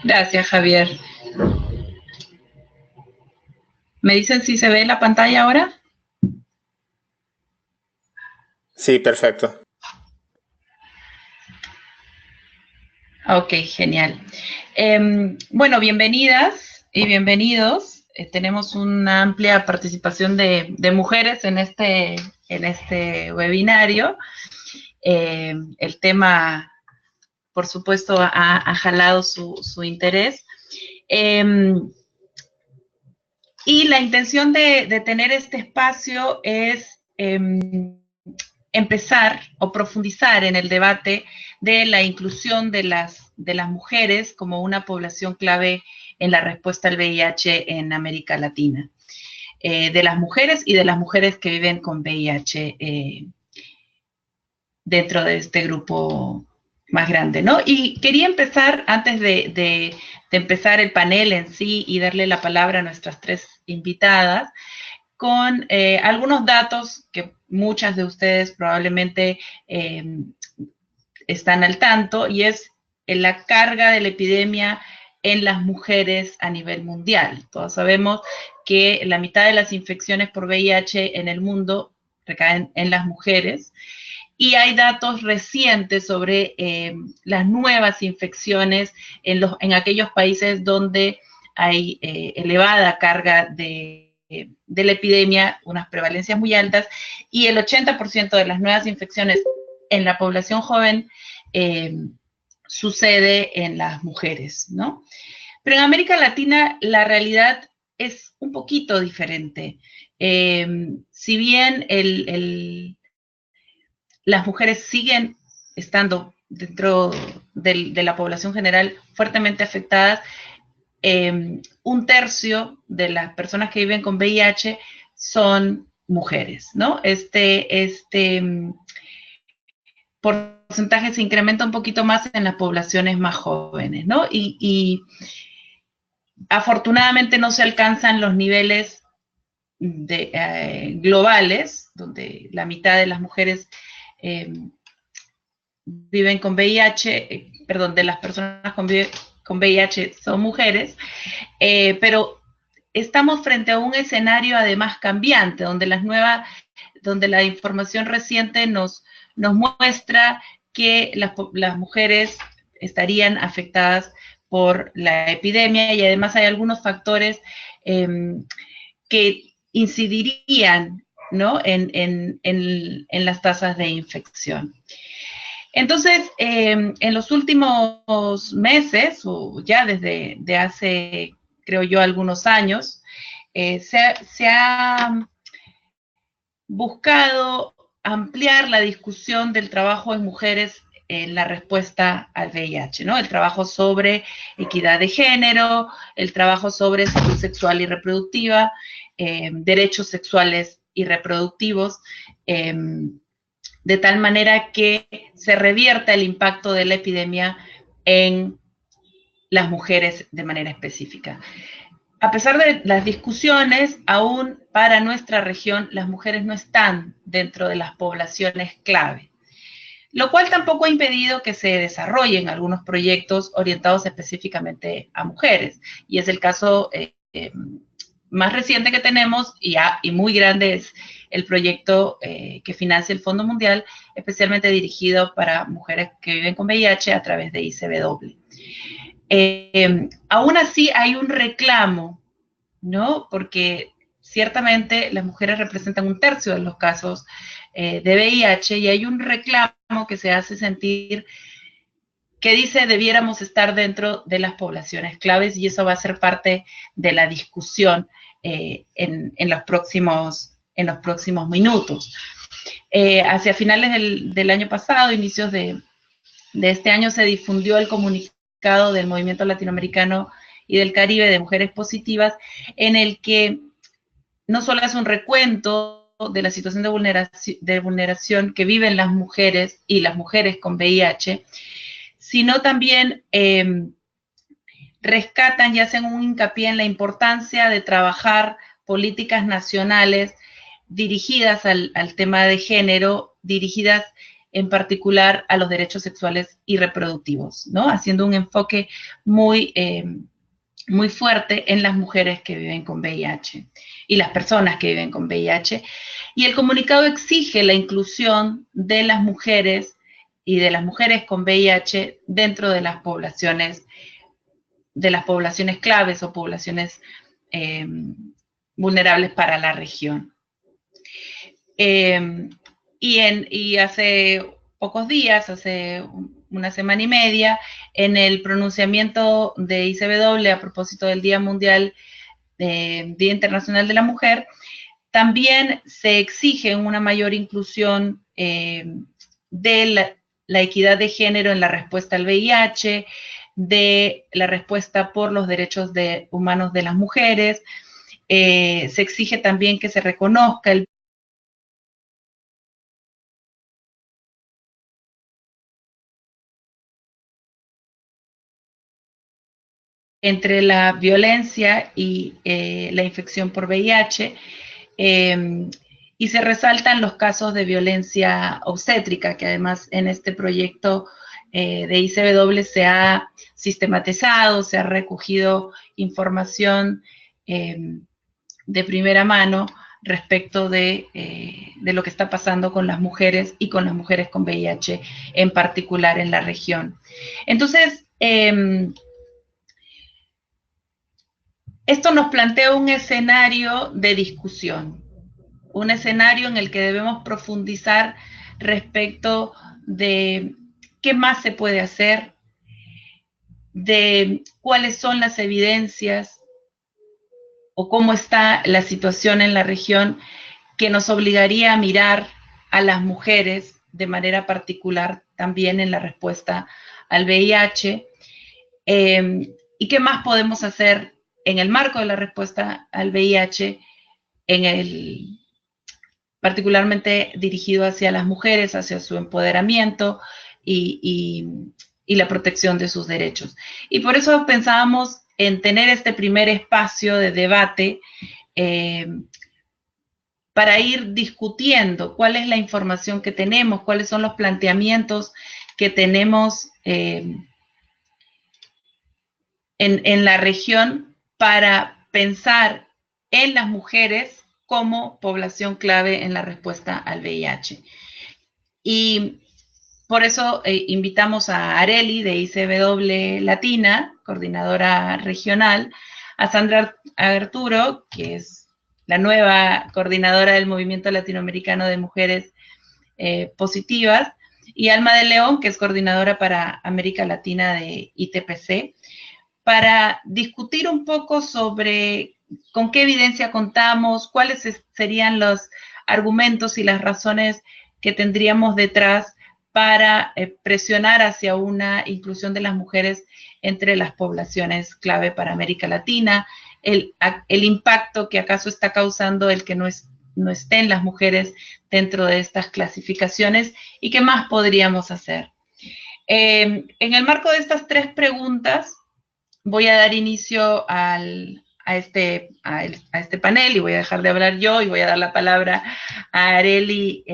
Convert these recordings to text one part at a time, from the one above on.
Gracias, Javier. ¿Me dicen si se ve la pantalla ahora? Sí, perfecto. Ok, genial. Bueno, bienvenidas y bienvenidos. Tenemos una amplia participación de mujeres en este webinario. El tema, por supuesto, ha jalado su interés. Y la intención de tener este espacio es empezar o profundizar en el debate de la inclusión de las mujeres como una población clave en la respuesta al VIH en América Latina. De las mujeres y de las mujeres que viven con VIH dentro de este grupo más grande, ¿no? Y quería empezar, antes de empezar el panel en sí y darle la palabra a nuestras tres invitadas, con algunos datos que muchas de ustedes probablemente están al tanto, y es la carga de la epidemia en las mujeres a nivel mundial. Todos sabemos que la mitad de las infecciones por VIH en el mundo recaen en las mujeres, y hay datos recientes sobre las nuevas infecciones en aquellos países donde hay elevada carga de la epidemia, unas prevalencias muy altas, y el 80% de las nuevas infecciones en la población joven sucede en las mujeres, ¿no? Pero en América Latina la realidad es un poquito diferente. Si bien las mujeres siguen estando dentro de la población general fuertemente afectadas, un tercio de las personas que viven con VIH son mujeres, ¿no? Este porcentaje se incrementa un poquito más en las poblaciones más jóvenes, ¿no? Y afortunadamente no se alcanzan los niveles globales, donde la mitad de las mujeres viven con VIH, perdón, de las personas con VIH son mujeres, pero estamos frente a un escenario además cambiante, donde donde la información reciente nos muestra que las mujeres estarían afectadas por la epidemia, y además hay algunos factores que incidirían, ¿no?, en las tasas de infección. Entonces, en los últimos meses, o ya desde hace, creo yo, algunos años, se ha buscado ampliar la discusión del trabajo en mujeres en la respuesta al VIH, ¿no? El trabajo sobre equidad de género, el trabajo sobre salud sexual y reproductiva, derechos sexuales y reproductivos, de tal manera que se revierta el impacto de la epidemia en las mujeres de manera específica. A pesar de las discusiones, aún para nuestra región las mujeres no están dentro de las poblaciones clave, lo cual tampoco ha impedido que se desarrollen algunos proyectos orientados específicamente a mujeres, y es el caso más reciente que tenemos, y muy grande, es el proyecto que financia el Fondo Mundial, especialmente dirigido para mujeres que viven con VIH a través de ICBW. Aún así hay un reclamo, ¿no? Porque ciertamente las mujeres representan un tercio de los casos de VIH, y hay un reclamo que se hace sentir que dice debiéramos estar dentro de las poblaciones claves, y eso va a ser parte de la discusión en los próximos minutos. Hacia finales del año pasado, inicios de este año, se difundió el comunicado del Movimiento Latinoamericano y del Caribe de Mujeres Positivas, en el que no solo es un recuento de la situación de vulneración que viven las mujeres y las mujeres con VIH, sino también rescatan y hacen un hincapié en la importancia de trabajar políticas nacionales dirigidas al tema de género, dirigidas en particular a los derechos sexuales y reproductivos, ¿no? Haciendo un enfoque muy fuerte en las mujeres que viven con VIH y las personas que viven con VIH. Y el comunicado exige la inclusión de las mujeres y de las mujeres con VIH dentro de las poblaciones claves o poblaciones vulnerables para la región. Y hace pocos días, hace una semana y media, en el pronunciamiento de ICW a propósito del Día Mundial, Día Internacional de la Mujer, también se exige una mayor inclusión de la equidad de género en la respuesta al VIH, de la respuesta por los derechos humanos de las mujeres. Se exige también que se reconozca entre la violencia y la infección por VIH, y se resaltan los casos de violencia obstétrica, que además en este proyecto de ICW se ha sistematizado, se ha recogido información de primera mano respecto de lo que está pasando con las mujeres y con las mujeres con VIH en particular en la región. Entonces, esto nos plantea un escenario de discusión, un escenario en el que debemos profundizar respecto de qué más se puede hacer, de cuáles son las evidencias o cómo está la situación en la región que nos obligaría a mirar a las mujeres de manera particular también en la respuesta al VIH, y qué más podemos hacer en el marco de la respuesta al VIH, particularmente dirigido hacia las mujeres, hacia su empoderamiento y la protección de sus derechos. Y por eso pensábamos en tener este primer espacio de debate para ir discutiendo cuál es la información que tenemos, cuáles son los planteamientos que tenemos en la región para pensar en las mujeres como población clave en la respuesta al VIH. Y por eso invitamos a Arely de ICW Latina, coordinadora regional, a Sandra Arturo, que es la nueva coordinadora del Movimiento Latinoamericano de Mujeres Positivas, y Alma de León, que es coordinadora para América Latina de ITPC, para discutir un poco sobre con qué evidencia contamos, cuáles serían los argumentos y las razones que tendríamos detrás para presionar hacia una inclusión de las mujeres entre las poblaciones clave para América Latina, el impacto que acaso está causando el que no estén las mujeres dentro de estas clasificaciones y qué más podríamos hacer. En el marco de estas tres preguntas, voy a dar inicio a este panel y voy a dejar de hablar yo y voy a dar la palabra a Arely,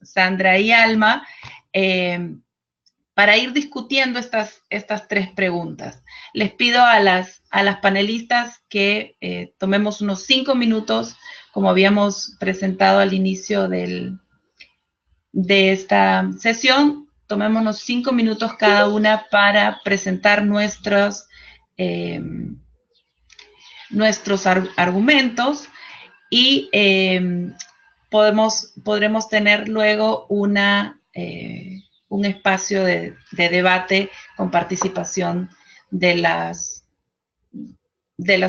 Sandra y Alma para ir discutiendo estas tres preguntas. Les pido a las panelistas que tomemos unos 5 minutos, como habíamos presentado al inicio de esta sesión, tomémonos 5 minutos cada una para presentar nuestros argumentos y podremos tener luego un espacio de debate con participación de las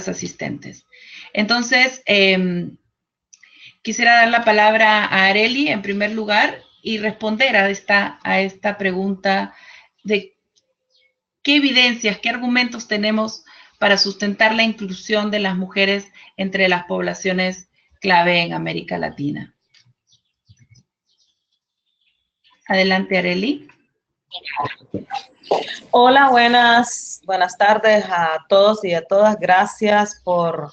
asistentes. Entonces, quisiera dar la palabra a Arely en primer lugar y responder a esta pregunta de qué evidencias, qué argumentos tenemos para sustentar la inclusión de las mujeres entre las poblaciones clave en América Latina. Adelante, Arely. Hola, buenas tardes a todos y a todas. Gracias por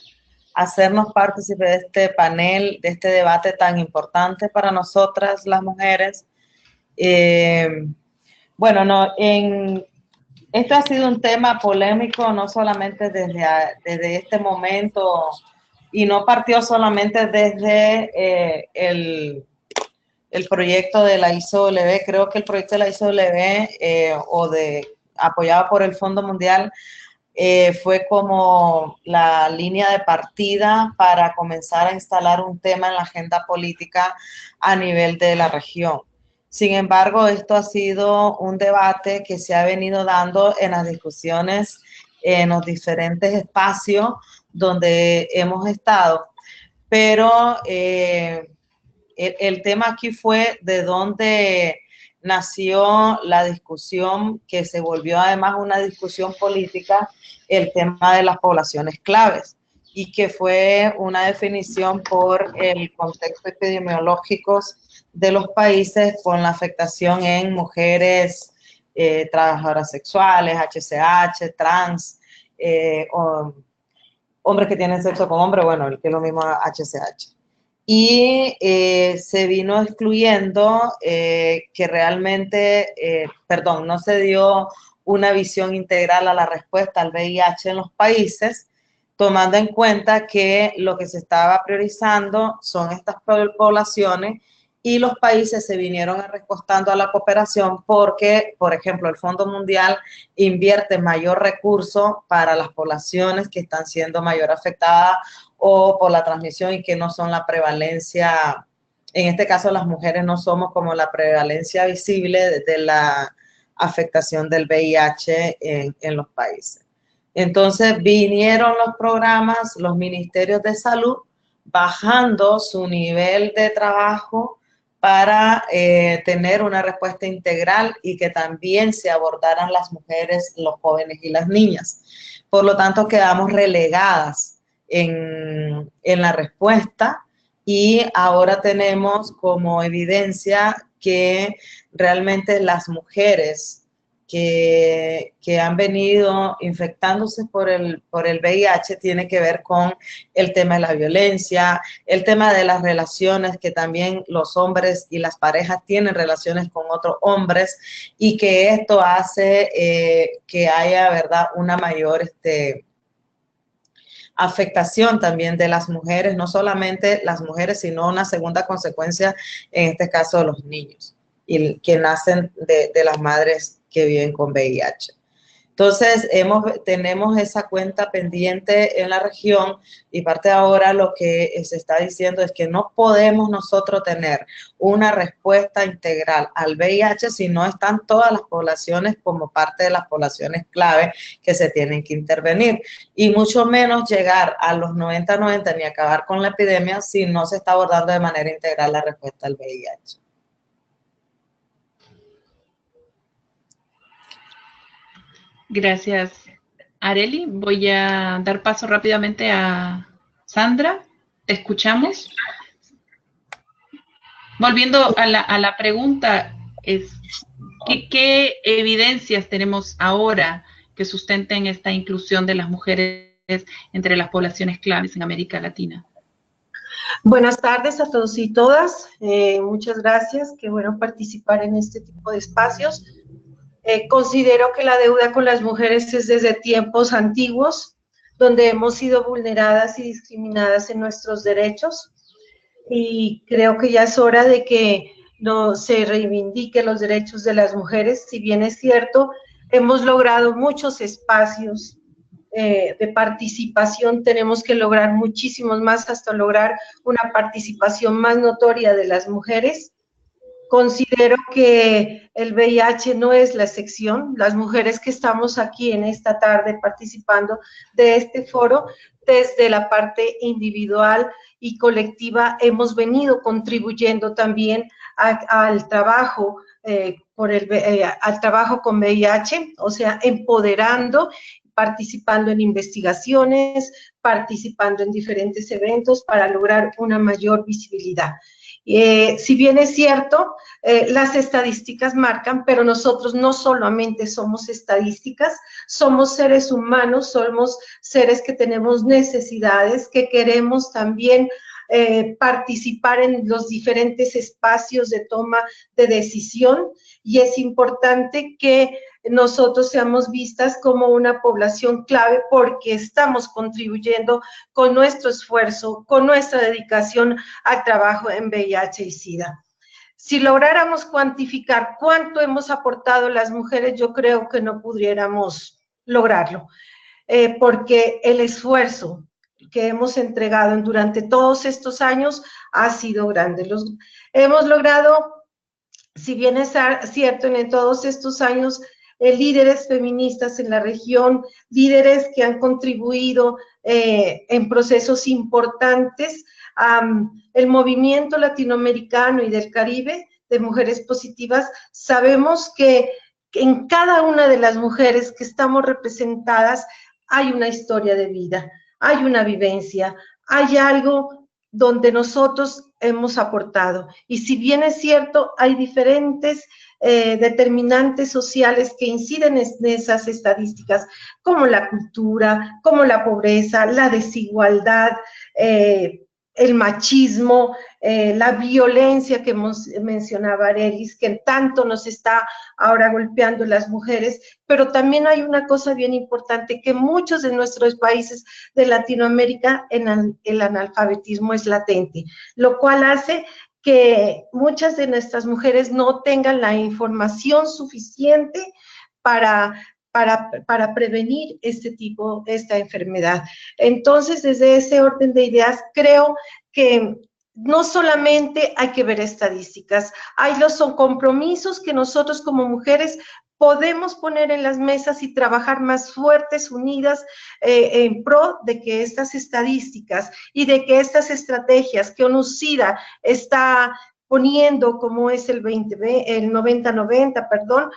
hacernos partícipe de este panel, de este debate tan importante para nosotras las mujeres. Bueno, no, esto ha sido un tema polémico, no solamente desde este momento, y no partió solamente desde el proyecto de la ISOW. Creo que el proyecto de la ISOW apoyado por el Fondo Mundial fue como la línea de partida para comenzar a instalar un tema en la agenda política a nivel de la región. Sin embargo, esto ha sido un debate que se ha venido dando en las discusiones en los diferentes espacios donde hemos estado, pero el tema aquí fue de dónde nació la discusión, que se volvió además una discusión política, el tema de las poblaciones claves, y que fue una definición por el contexto epidemiológico de los países con la afectación en mujeres, trabajadoras sexuales, HCH, trans, hombres que tienen sexo con hombres, bueno, que es lo mismo HCH. Y se vino excluyendo que realmente, no se dio una visión integral a la respuesta al VIH en los países, tomando en cuenta que lo que se estaba priorizando son estas poblaciones, y los países se vinieron recostando a la cooperación porque, por ejemplo, el Fondo Mundial invierte mayor recurso para las poblaciones que están siendo mayor afectadas o por la transmisión y que no son la prevalencia. En este caso, las mujeres no somos como la prevalencia visible de la afectación del VIH en los países. Entonces vinieron los programas, los ministerios de salud, bajando su nivel de trabajo para tener una respuesta integral y que también se abordaran las mujeres, los jóvenes y las niñas. Por lo tanto, quedamos relegadas en la respuesta, y ahora tenemos como evidencia que realmente las mujeres que han venido infectándose por el VIH tiene que ver con el tema de la violencia, el tema de las relaciones, que también los hombres y las parejas tienen relaciones con otros hombres, y que esto hace que haya, ¿verdad?, una mayor afectación también de las mujeres, no solamente las mujeres, sino una segunda consecuencia, en este caso de los niños, y que nacen de las madres que viven con VIH. Entonces, tenemos esa cuenta pendiente en la región, y parte de ahora lo que se está diciendo es que no podemos nosotros tener una respuesta integral al VIH si no están todas las poblaciones como parte de las poblaciones clave que se tienen que intervenir, y mucho menos llegar a los 90-90 ni acabar con la epidemia si no se está abordando de manera integral la respuesta al VIH. Gracias, Arely. Voy a dar paso rápidamente a Sandra. ¿Te escuchamos? Volviendo a la pregunta, ¿qué evidencias tenemos ahora que sustenten esta inclusión de las mujeres entre las poblaciones claves en América Latina? Buenas tardes a todos y todas. Muchas gracias. Qué bueno participar en este tipo de espacios. Considero que la deuda con las mujeres es desde tiempos antiguos, donde hemos sido vulneradas y discriminadas en nuestros derechos, y creo que ya es hora de que no se reivindique los derechos de las mujeres. Si bien es cierto, hemos logrado muchos espacios de participación, tenemos que lograr muchísimos más hasta lograr una participación más notoria de las mujeres. Considero que el VIH no es la excepción. Las mujeres que estamos aquí en esta tarde participando de este foro, desde la parte individual y colectiva, hemos venido contribuyendo también al trabajo al trabajo con VIH, o sea, empoderando, participando en investigaciones, participando en diferentes eventos para lograr una mayor visibilidad. Si bien es cierto, las estadísticas marcan, pero nosotros no solamente somos estadísticas, somos seres humanos, somos seres que tenemos necesidades, que queremos también participar en los diferentes espacios de toma de decisión, y es importante que nosotros seamos vistas como una población clave porque estamos contribuyendo con nuestro esfuerzo, con nuestra dedicación al trabajo en VIH y SIDA. Si lográramos cuantificar cuánto hemos aportado las mujeres, yo creo que no pudiéramos lograrlo, porque el esfuerzo que hemos entregado durante todos estos años ha sido grande. Hemos logrado, si bien es cierto, en todos estos años, líderes feministas en la región, líderes que han contribuido en procesos importantes, el movimiento latinoamericano y del Caribe de mujeres positivas, sabemos que en cada una de las mujeres que estamos representadas hay una historia de vida, hay una vivencia, hay algo donde nosotros hemos aportado. Y si bien es cierto, hay diferentes determinantes sociales que inciden en esas estadísticas, como la cultura, como la pobreza, la desigualdad, el machismo, la violencia que mencionaba Arelis, que tanto nos está ahora golpeando las mujeres, pero también hay una cosa bien importante, que muchos de nuestros países de Latinoamérica el analfabetismo es latente, lo cual hace que muchas de nuestras mujeres no tengan la información suficiente para prevenir esta enfermedad. Entonces, desde ese orden de ideas, creo que no solamente hay que ver estadísticas, son compromisos que nosotros como mujeres podemos poner en las mesas y trabajar más fuertes, unidas, en pro de que estas estadísticas y de que estas estrategias que ONU-SIDA está poniendo, como es el 90-90, perdón,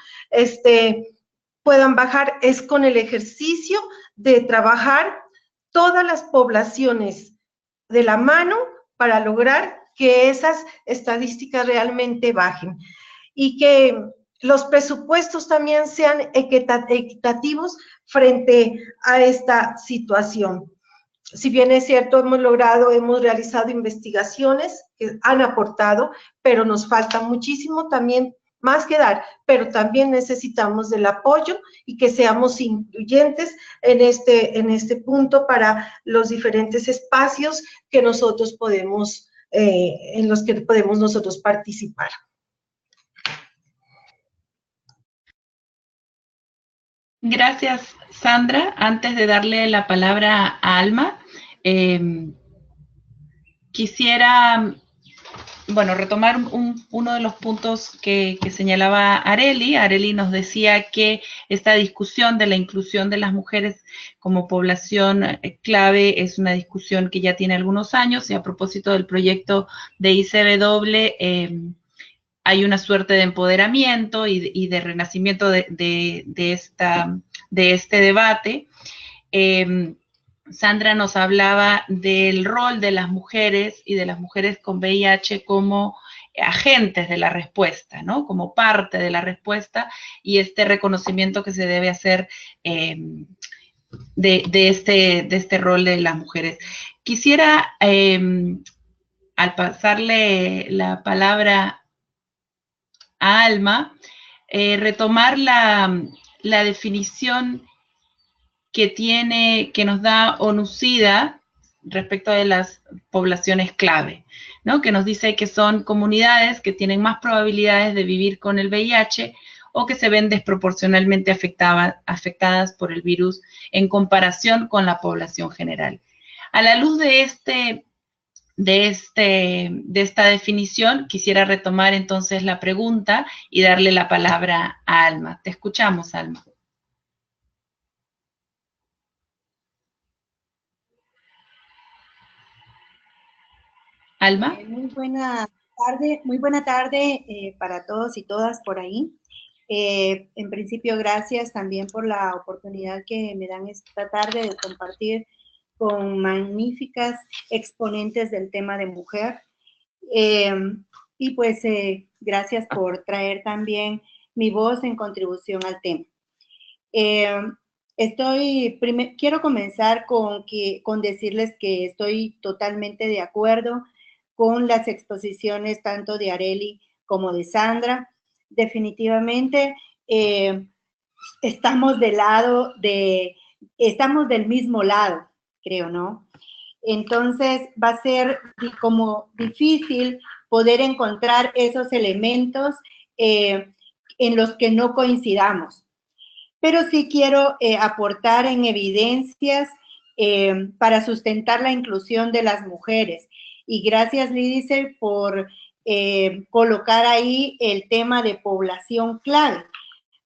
puedan bajar, es con el ejercicio de trabajar todas las poblaciones de la mano para lograr que esas estadísticas realmente bajen y que los presupuestos también sean equitativos frente a esta situación. Si bien es cierto, hemos realizado investigaciones que han aportado, pero nos falta muchísimo también más que dar, pero también necesitamos del apoyo y que seamos incluyentes en este punto para los diferentes espacios que nosotros podemos, en los que podemos nosotros participar. Gracias, Sandra. Antes de darle la palabra a Alma, quisiera retomar uno de los puntos que señalaba Arely. Arely nos decía que esta discusión de la inclusión de las mujeres como población clave es una discusión que ya tiene algunos años, y a propósito del proyecto de ICW, hay una suerte de empoderamiento y de renacimiento de este debate. Sandra nos hablaba del rol de las mujeres y de las mujeres con VIH como agentes de la respuesta, ¿no? Como parte de la respuesta, y este reconocimiento que se debe hacer de este rol de las mujeres. Quisiera, al pasarle la palabra a Alma, retomar la definición que nos da ONU-SIDA respecto de las poblaciones clave, ¿no? Que nos dice que son comunidades que tienen más probabilidades de vivir con el VIH o que se ven desproporcionalmente afectadas por el virus en comparación con la población general. A la luz de esta definición, quisiera retomar entonces la pregunta y darle la palabra a Alma. Te escuchamos, Alma. Alma. Muy buena tarde para todos y todas por ahí. En principio, gracias también por la oportunidad que me dan esta tarde de compartir con magníficas exponentes del tema de mujer. Y pues gracias por traer también mi voz en contribución al tema. Quiero comenzar con decirles que estoy totalmente de acuerdo con las exposiciones tanto de Arely como de Sandra. Definitivamente estamos del mismo lado, creo, ¿no? Entonces va a ser como difícil poder encontrar esos elementos en los que no coincidamos. Pero sí quiero aportar en evidencias para sustentar la inclusión de las mujeres. Y gracias, Lídice, por colocar ahí el tema de población clave,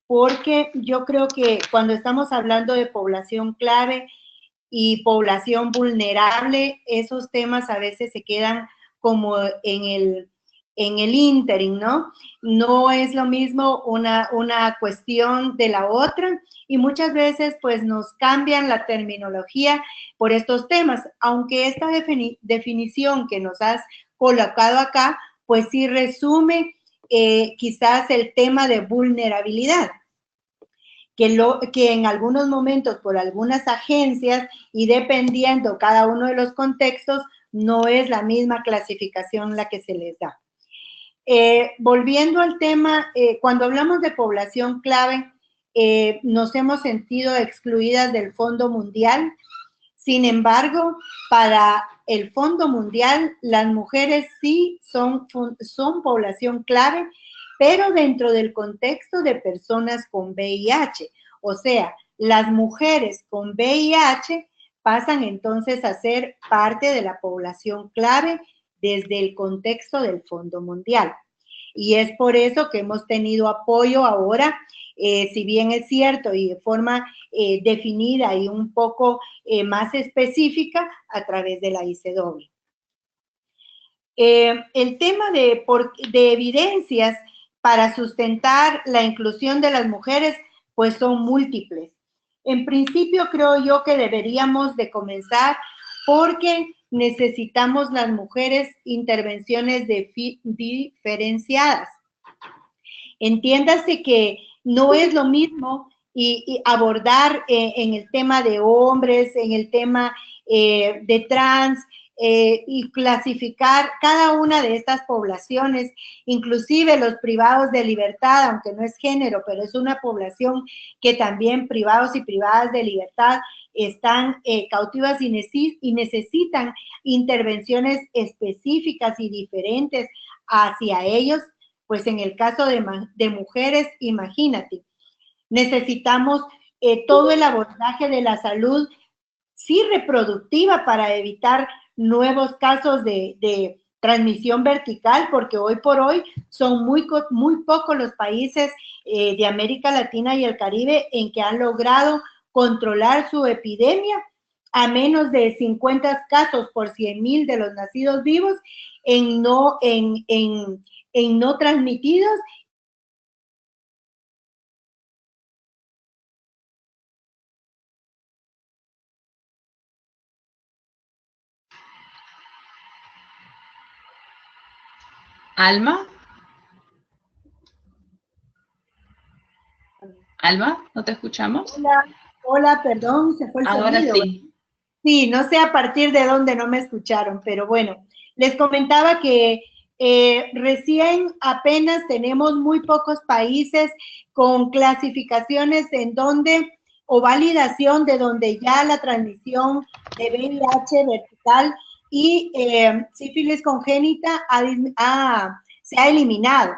porque yo creo que cuando estamos hablando de población clave y población vulnerable, esos temas a veces se quedan como en el ínterin, ¿no? No es lo mismo una cuestión de la otra y muchas veces pues nos cambian la terminología por estos temas, aunque esta definición que nos has colocado acá, pues sí resume quizás el tema de vulnerabilidad. Que en algunos momentos por algunas agencias y dependiendo cada uno de los contextos, no es la misma clasificación la que se les da. Volviendo al tema, cuando hablamos de población clave, nos hemos sentido excluidas del Fondo Mundial. Sin embargo, para el Fondo Mundial, las mujeres sí son población clave, pero dentro del contexto de personas con VIH. O sea, las mujeres con VIH pasan entonces a ser parte de la población clave desde el contexto del Fondo Mundial. Y es por eso que hemos tenido apoyo ahora, si bien es cierto, y de forma definida y un poco más específica a través de la ICW. El tema de evidencias para sustentar la inclusión de las mujeres, pues son múltiples. En principio, creo yo que deberíamos de comenzar porque necesitamos las mujeres intervenciones diferenciadas. Entiéndase que no es lo mismo y abordar en el tema de hombres, en el tema de trans, y clasificar cada una de estas poblaciones, inclusive los privados de libertad, aunque no es género, pero es una población que también privados y privadas de libertad están cautivas y necesitan intervenciones específicas y diferentes hacia ellos. Pues en el caso de mujeres, imagínate, necesitamos todo el abordaje de la salud, sí, reproductiva, para evitar nuevos casos de transmisión vertical, porque hoy por hoy son muy pocos los países de América Latina y el Caribe en que han logrado controlar su epidemia a menos de 50 casos por 100,000 de los nacidos vivos en no transmitidos. Alma. Alma, ¿no te escuchamos? Hola, perdón, se fue el sonido. Ahora sí. Sí, no sé a partir de dónde no me escucharon, pero bueno, les comentaba que recién apenas tenemos muy pocos países con clasificaciones en donde, o validación de donde ya la transmisión de VIH vertical y sífilis congénita se ha eliminado.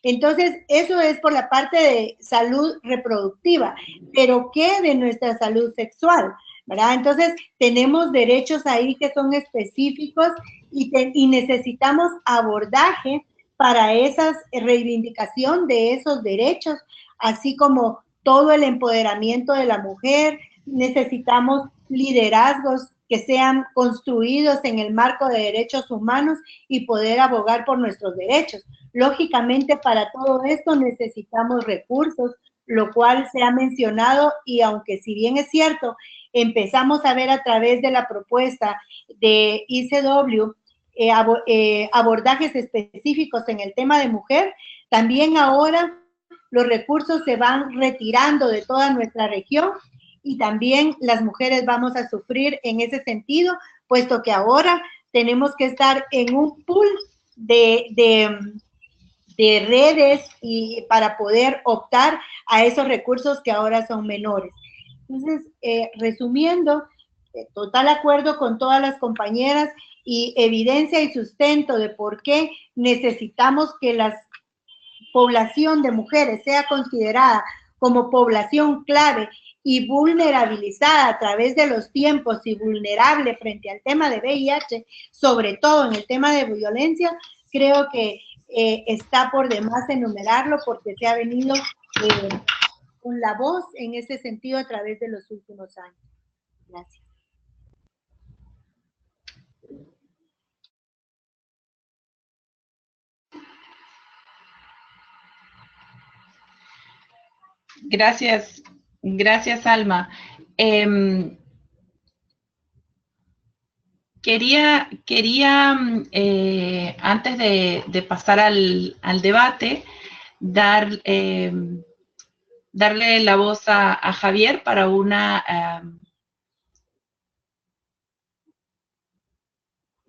Entonces, eso es por la parte de salud reproductiva, pero ¿qué de nuestra salud sexual? ¿Verdad? Entonces, tenemos derechos ahí que son específicos y necesitamos abordaje para esa reivindicación de esos derechos, así como todo el empoderamiento de la mujer. Necesitamos liderazgos que sean construidos en el marco de derechos humanos y poder abogar por nuestros derechos. Lógicamente, para todo esto necesitamos recursos, lo cual se ha mencionado, y aunque si bien es cierto, empezamos a ver a través de la propuesta de ICW abordajes específicos en el tema de mujer, también ahora los recursos se van retirando de toda nuestra región y también las mujeres vamos a sufrir en ese sentido, puesto que ahora tenemos que estar en un pool de redes y para poder optar a esos recursos que ahora son menores. Entonces, resumiendo, total acuerdo con todas las compañeras y evidencia y sustento de por qué necesitamos que la población de mujeres sea considerada como población clave y vulnerabilizada a través de los tiempos y vulnerable frente al tema de VIH, sobre todo en el tema de violencia, creo que está por demás enumerarlo porque se ha venido con la voz en ese sentido a través de los últimos años. Gracias. Gracias, gracias, Alma. Quería antes de pasar al debate, darle la voz a Javier para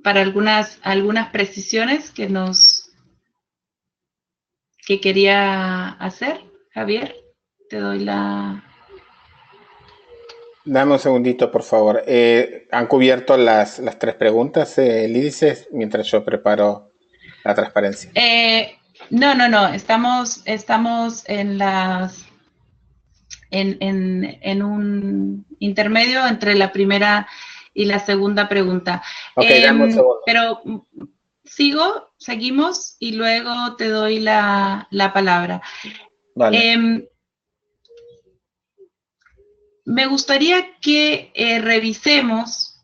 para algunas precisiones que quería hacer. Javier, te doy la... Dame un segundito, por favor. ¿Han cubierto las 3 preguntas, Lídice, mientras yo preparo la transparencia? No. Estamos en un intermedio entre la primera y la segunda pregunta. Ok, dame un segundo. Pero seguimos y luego te doy la palabra. Vale. Me gustaría que revisemos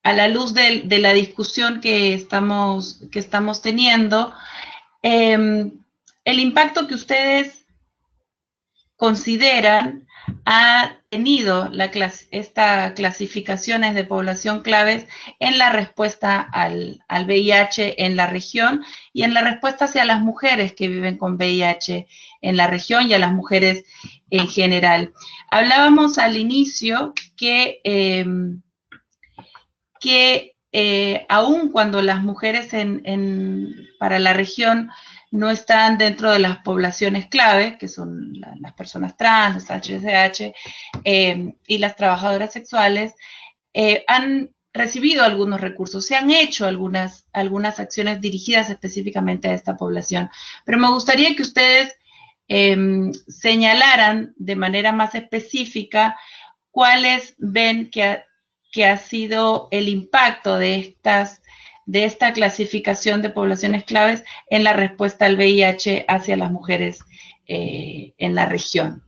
a la luz de la discusión que estamos teniendo, el impacto que ustedes consideran ha tenido esta clasificaciones de población claves en la respuesta al VIH en la región y en la respuesta hacia las mujeres que viven con VIH en la región y a las mujeres en general. Hablábamos al inicio que aun cuando las mujeres para la región no están dentro de las poblaciones clave, que son las personas trans, los HSH y las trabajadoras sexuales, han recibido algunos recursos, se han hecho algunas acciones dirigidas específicamente a esta población. Pero me gustaría que ustedes señalaran de manera más específica cuáles ven que ha sido el impacto de esta clasificación de poblaciones claves en la respuesta al VIH hacia las mujeres en la región.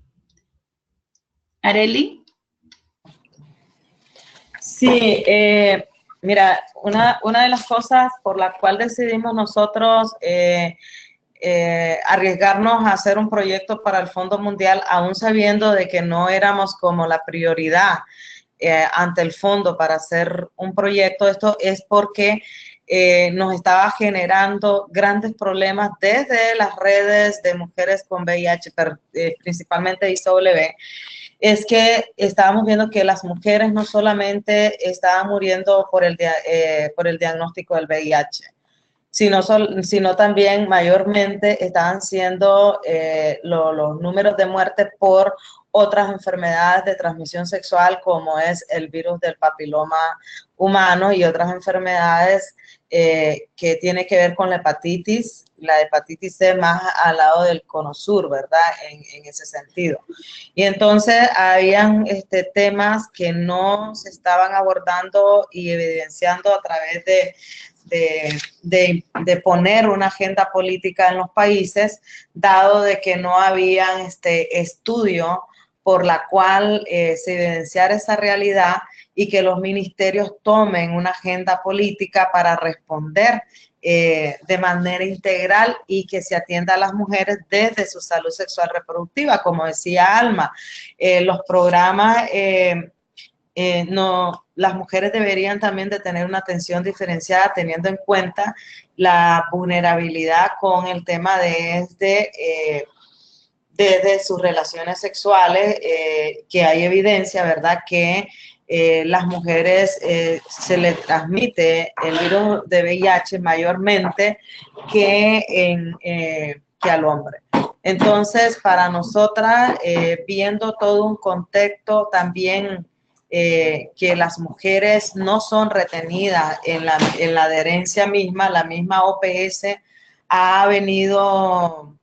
Arely. Sí, mira, una de las cosas por la cual decidimos nosotros arriesgarnos a hacer un proyecto para el Fondo Mundial, aún sabiendo de que no éramos como la prioridad ante el fondo para hacer un proyecto, esto es porque nos estaba generando grandes problemas desde las redes de mujeres con VIH, principalmente ICW, es que estábamos viendo que las mujeres no solamente estaban muriendo por el diagnóstico del VIH, sino también mayormente estaban siendo los números de muerte por otras enfermedades de transmisión sexual, como es el virus del papiloma humano y otras enfermedades que tienen que ver con la hepatitis C más al lado del cono sur, ¿verdad? En ese sentido. Y entonces habían temas que no se estaban abordando y evidenciando a través de poner una agenda política en los países, dado de que no habían estudio por la cual se evidenciara esa realidad y que los ministerios tomen una agenda política para responder de manera integral y que se atienda a las mujeres desde su salud sexual reproductiva. Como decía Alma, los programas, las mujeres deberían también de tener una atención diferenciada teniendo en cuenta la vulnerabilidad con el tema desde sus relaciones sexuales, que hay evidencia, ¿verdad?, que las mujeres se les transmite el virus de VIH mayormente que al hombre. Entonces, para nosotras, viendo todo un contexto también que las mujeres no son retenidas en la adherencia misma, la misma OPS ha venido,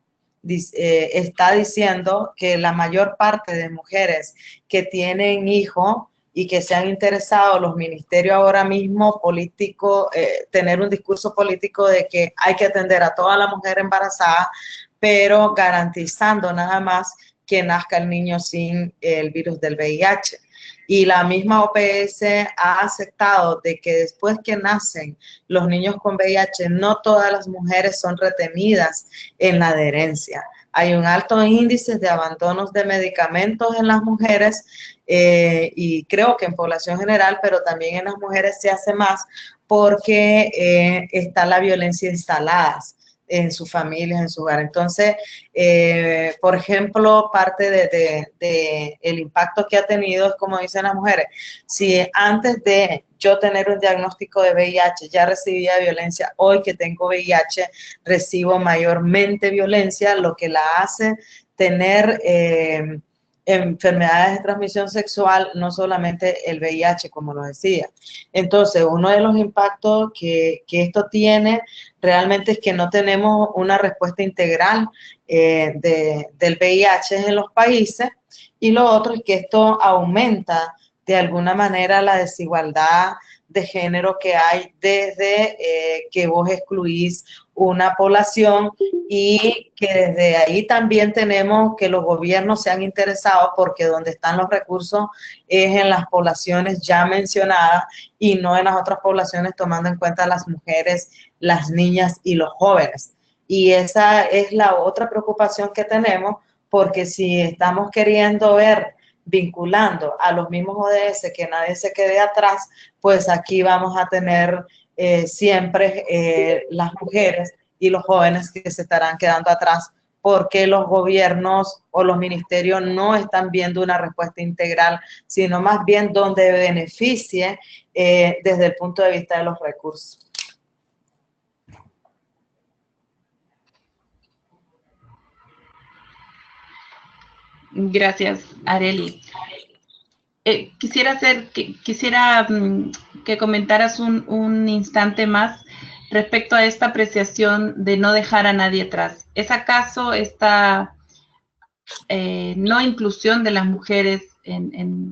está diciendo que la mayor parte de mujeres que tienen hijos y que se han interesado los ministerios ahora mismo políticos, tener un discurso político de que hay que atender a toda la mujer embarazada, pero garantizando nada más que nazca el niño sin el virus del VIH. Y la misma OPS ha aceptado de que después que nacen los niños con VIH, no todas las mujeres son retenidas en la adherencia. Hay un alto índice de abandonos de medicamentos en las mujeres y creo que en población general, pero también en las mujeres se hace más porque está la violencia instalada en sus familias, en su hogar. Entonces, por ejemplo, parte de el impacto que ha tenido es como dicen las mujeres, si antes de yo tener un diagnóstico de VIH ya recibía violencia, hoy que tengo VIH recibo mayormente violencia, lo que la hace tener enfermedades de transmisión sexual, no solamente el VIH, como lo decía. Entonces, uno de los impactos que esto tiene realmente es que no tenemos una respuesta integral del VIH en los países, y lo otro es que esto aumenta de alguna manera la desigualdad de género que hay desde que vos excluís una población, y que desde ahí también tenemos que los gobiernos se han interesado porque donde están los recursos es en las poblaciones ya mencionadas y no en las otras poblaciones, tomando en cuenta las mujeres, las niñas y los jóvenes. Y esa es la otra preocupación que tenemos, porque si estamos queriendo ver vinculando a los mismos ODS, que nadie se quede atrás, pues aquí vamos a tener siempre las mujeres y los jóvenes que se estarán quedando atrás, porque los gobiernos o los ministerios no están viendo una respuesta integral, sino más bien donde beneficie desde el punto de vista de los recursos. Gracias, Arely. Quisiera que comentaras un instante más respecto a esta apreciación de no dejar a nadie atrás. ¿Es acaso esta no inclusión de las mujeres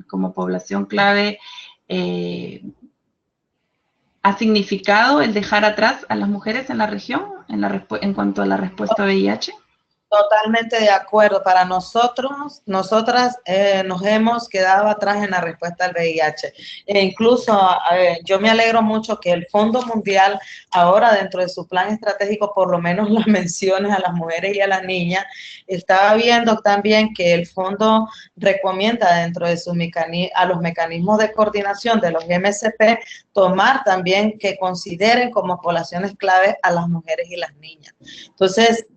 como población clave ha significado el dejar atrás a las mujeres en la región en cuanto a la respuesta a VIH? Totalmente de acuerdo. Para nosotras nos hemos quedado atrás en la respuesta al VIH. E incluso yo me alegro mucho que el Fondo Mundial ahora dentro de su plan estratégico por lo menos las menciones a las mujeres y a las niñas. Estaba viendo también que el fondo recomienda dentro de a los mecanismos de coordinación de los MSP tomar también que consideren como poblaciones clave a las mujeres y las niñas. Entonces,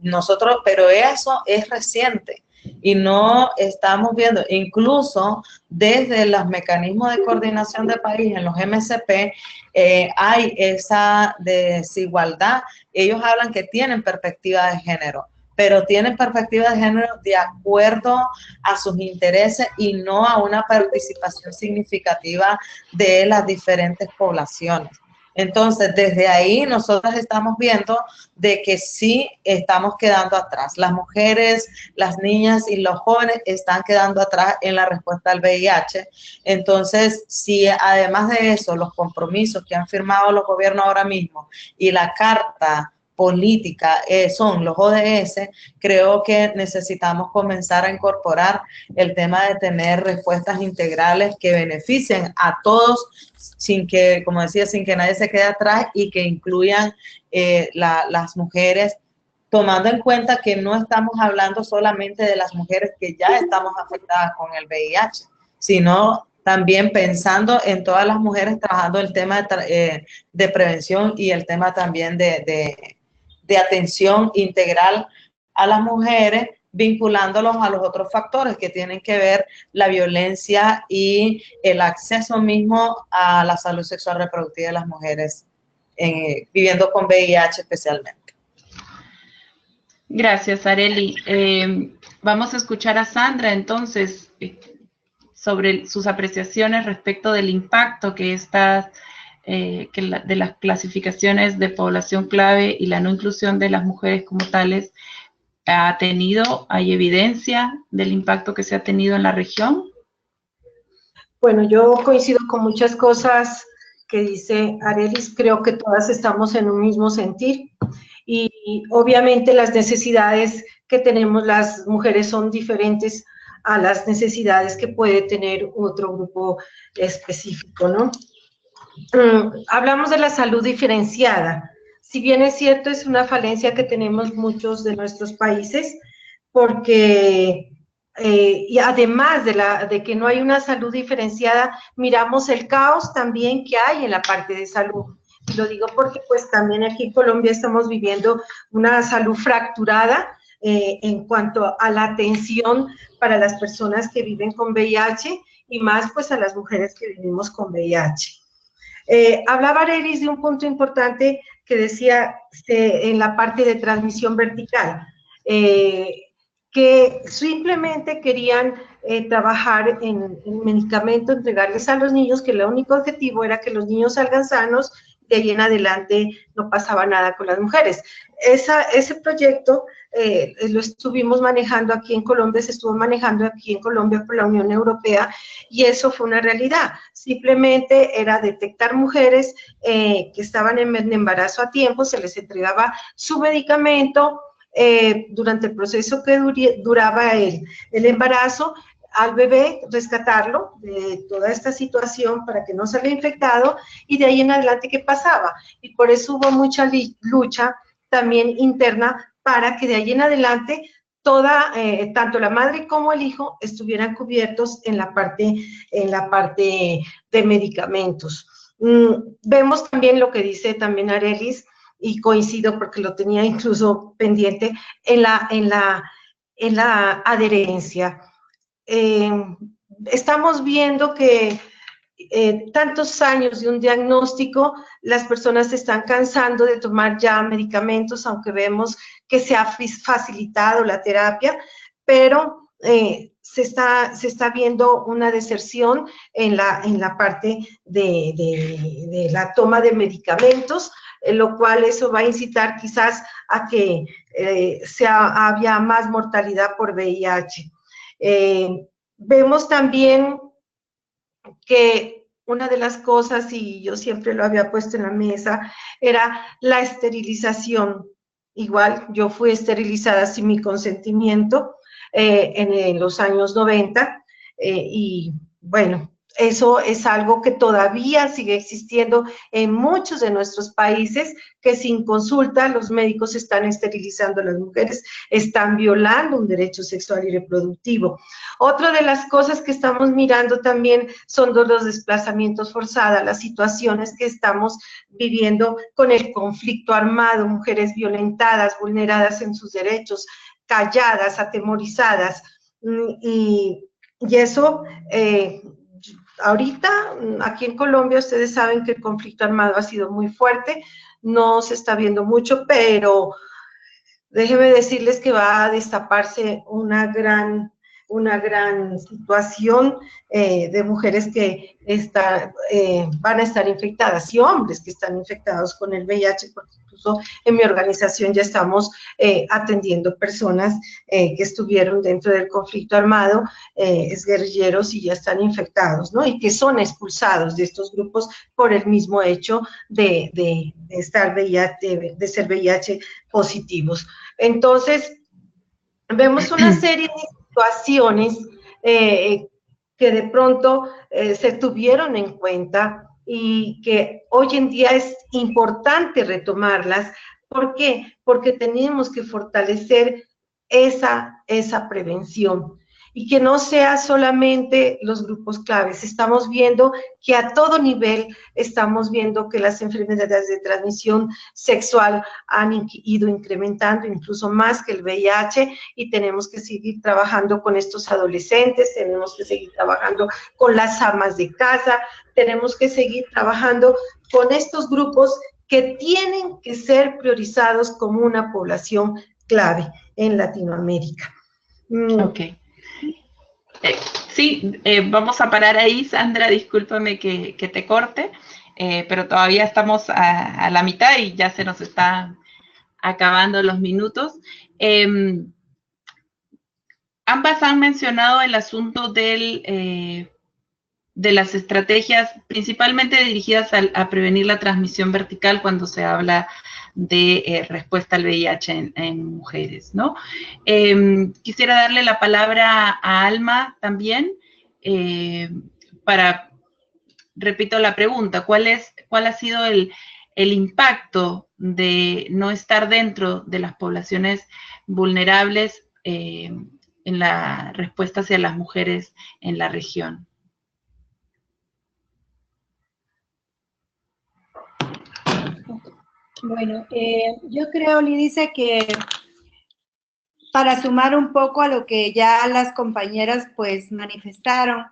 pero eso es reciente y no estamos viendo, incluso desde los mecanismos de coordinación de país en los MSP, hay esa desigualdad. Ellos hablan que tienen perspectiva de género, pero tienen perspectiva de género de acuerdo a sus intereses y no a una participación significativa de las diferentes poblaciones. Entonces, desde ahí nosotros estamos viendo de que sí estamos quedando atrás. Las mujeres, las niñas y los jóvenes están quedando atrás en la respuesta al VIH. Entonces, si además de eso, los compromisos que han firmado los gobiernos ahora mismo y la carta política son los ODS, creo que necesitamos comenzar a incorporar el tema de tener respuestas integrales que beneficien a todos, sin que, como decía, sin que nadie se quede atrás, y que incluyan las mujeres, tomando en cuenta que no estamos hablando solamente de las mujeres que ya estamos afectadas con el VIH, sino también pensando en todas las mujeres trabajando el tema de prevención y el tema también de atención integral a las mujeres, vinculándolos a los otros factores que tienen que ver la violencia y el acceso mismo a la salud sexual reproductiva de las mujeres viviendo con VIH especialmente. Gracias, Arely. Vamos a escuchar a Sandra entonces sobre sus apreciaciones respecto del impacto que de las clasificaciones de población clave y la no inclusión de las mujeres como tales ha tenido. ¿Hay evidencia del impacto que se ha tenido en la región? Bueno, yo coincido con muchas cosas que dice Arelis, creo que todas estamos en un mismo sentir y obviamente las necesidades que tenemos las mujeres son diferentes a las necesidades que puede tener otro grupo específico, ¿no? Hablamos de la salud diferenciada. Si bien es cierto, es una falencia que tenemos muchos de nuestros países, porque y además de que no hay una salud diferenciada, miramos el caos también que hay en la parte de salud. Y lo digo porque pues también aquí en Colombia estamos viviendo una salud fracturada en cuanto a la atención para las personas que viven con VIH y más pues a las mujeres que vivimos con VIH. Hablaba Arelis de un punto importante que decía en la parte de transmisión vertical, que simplemente querían trabajar en medicamento, entregarles a los niños, que el único objetivo era que los niños salgan sanos, de ahí en adelante no pasaba nada con las mujeres. Ese proyecto lo estuvimos manejando aquí en Colombia, se estuvo manejando aquí en Colombia por la Unión Europea y eso fue una realidad. Simplemente era detectar mujeres que estaban en embarazo a tiempo, se les entregaba su medicamento durante el proceso que duraba el embarazo, al bebé, rescatarlo de toda esta situación para que no salga infectado y de ahí en adelante qué pasaba. Y por eso hubo mucha lucha también interna para que de ahí en adelante tanto la madre como el hijo estuvieran cubiertos en la parte de medicamentos. Vemos también lo que dice también Arelis, y coincido porque lo tenía incluso pendiente, en la adherencia. Estamos viendo que tantos años de un diagnóstico, las personas se están cansando de tomar ya medicamentos, aunque vemos que se ha facilitado la terapia, pero se está viendo una deserción en la parte de la toma de medicamentos, lo cual eso va a incitar quizás a que haya más mortalidad por VIH. Vemos también que una de las cosas, y yo siempre lo había puesto en la mesa, era la esterilización. Igual, yo fui esterilizada sin mi consentimiento en los años 90 y bueno, eso es algo que todavía sigue existiendo en muchos de nuestros países, que sin consulta los médicos están esterilizando a las mujeres, están violando un derecho sexual y reproductivo. Otra de las cosas que estamos mirando también son los desplazamientos forzados, las situaciones que estamos viviendo con el conflicto armado, mujeres violentadas, vulneradas en sus derechos, calladas, atemorizadas, y eso... ahorita, aquí en Colombia, ustedes saben que el conflicto armado ha sido muy fuerte, no se está viendo mucho, pero déjenme decirles que va a destaparse una gran situación de mujeres que van a estar infectadas y hombres que están infectados con el VIH, porque incluso en mi organización ya estamos atendiendo personas que estuvieron dentro del conflicto armado, guerrilleros y ya están infectados, ¿no? Y que son expulsados de estos grupos por el mismo hecho de ser VIH positivos. Entonces, vemos una serie de situaciones que de pronto se tuvieron en cuenta y que hoy en día es importante retomarlas. ¿Por qué? Porque tenemos que fortalecer esa prevención. y que no sea solamente los grupos claves. Estamos viendo que a todo nivel estamos viendo que las enfermedades de transmisión sexual han ido incrementando incluso más que el VIH, y tenemos que seguir trabajando con estos adolescentes, tenemos que seguir trabajando con las amas de casa, tenemos que seguir trabajando con estos grupos que tienen que ser priorizados como una población clave en Latinoamérica. Ok. Sí, vamos a parar ahí, Sandra, discúlpame que te corte, pero todavía estamos a la mitad y ya se nos están acabando los minutos. Ambas han mencionado el asunto de las estrategias principalmente dirigidas a prevenir la transmisión vertical cuando se habla de respuesta al VIH en mujeres, ¿no? Quisiera darle la palabra a Alma también para, repito la pregunta, ¿cuál ha sido el impacto de no estar dentro de las poblaciones vulnerables en la respuesta hacia las mujeres en la región? Bueno, yo creo, Lidice, que para sumar un poco a lo que ya las compañeras pues manifestaron,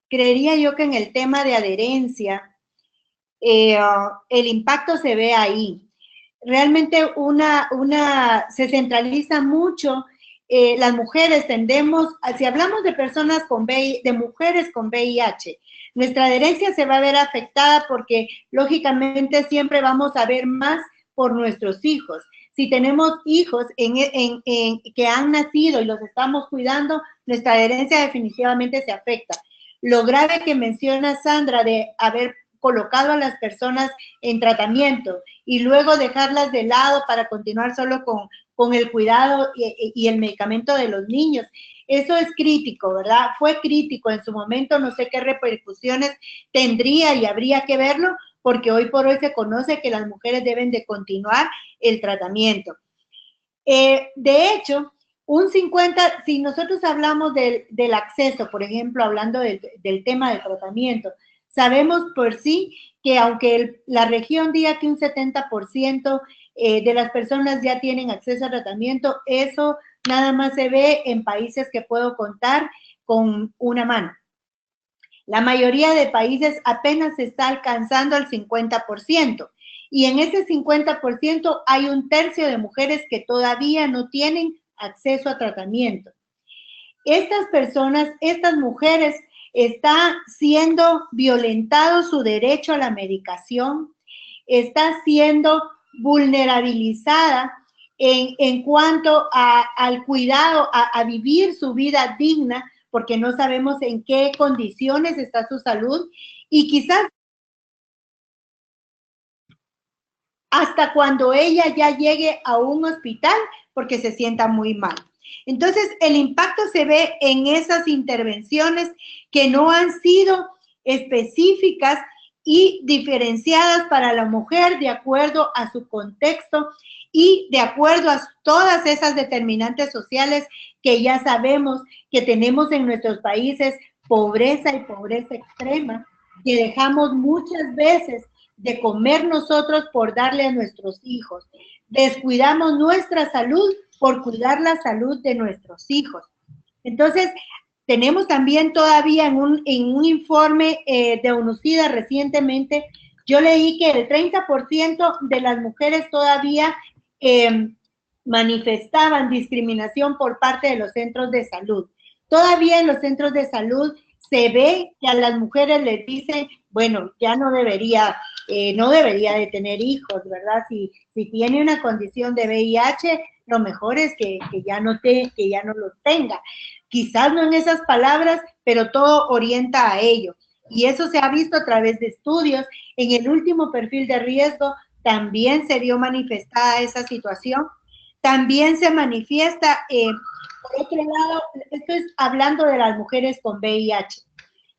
creería yo que en el tema de adherencia, el impacto se ve ahí. Realmente se centraliza mucho, las mujeres tendemos, si hablamos de personas de mujeres con VIH, nuestra adherencia se va a ver afectada porque lógicamente siempre vamos a ver más por nuestros hijos. Si tenemos hijos que han nacido y los estamos cuidando, nuestra adherencia definitivamente se afecta. Lo grave que menciona Sandra de haber colocado a las personas en tratamiento y luego dejarlas de lado para continuar solo con el cuidado y el medicamento de los niños. Eso es crítico, ¿verdad? Fue crítico en su momento, no sé qué repercusiones tendría y habría que verlo, porque hoy por hoy se conoce que las mujeres deben de continuar el tratamiento. De hecho, si nosotros hablamos del acceso, por ejemplo, hablando del tema del tratamiento, sabemos por sí que aunque la región diga que un 70% de las personas ya tienen acceso al tratamiento, eso nada más se ve en países que puedo contar con una mano. La mayoría de países apenas se está alcanzando el 50%. Y en ese 50% hay un tercio de mujeres que todavía no tienen acceso a tratamiento. Estas personas, estas mujeres, está siendo violentado su derecho a la medicación, está siendo vulnerabilizada en cuanto al cuidado, a vivir su vida digna, porque no sabemos en qué condiciones está su salud y quizás hasta cuando ella ya llegue a un hospital porque se sienta muy mal. Entonces, el impacto se ve en esas intervenciones que no han sido específicas y diferenciadas para la mujer de acuerdo a su contexto y de acuerdo a todas esas determinantes sociales que ya sabemos que tenemos en nuestros países, pobreza y pobreza extrema, que dejamos muchas veces de comer nosotros por darle a nuestros hijos. Descuidamos nuestra salud por cuidar la salud de nuestros hijos. Entonces, tenemos también todavía en un informe de UNOCIDA recientemente, yo leí que el 30% de las mujeres todavía manifestaban discriminación por parte de los centros de salud. Todavía en los centros de salud se ve que a las mujeres les dicen, bueno, ya no debería de tener hijos, ¿verdad? Si tiene una condición de VIH, lo mejor es que ya no lo tenga. Quizás no en esas palabras, pero todo orienta a ello. Y eso se ha visto a través de estudios. En el último perfil de riesgo también se vio manifestada esa situación. También se manifiesta, por otro lado, esto es hablando de las mujeres con VIH.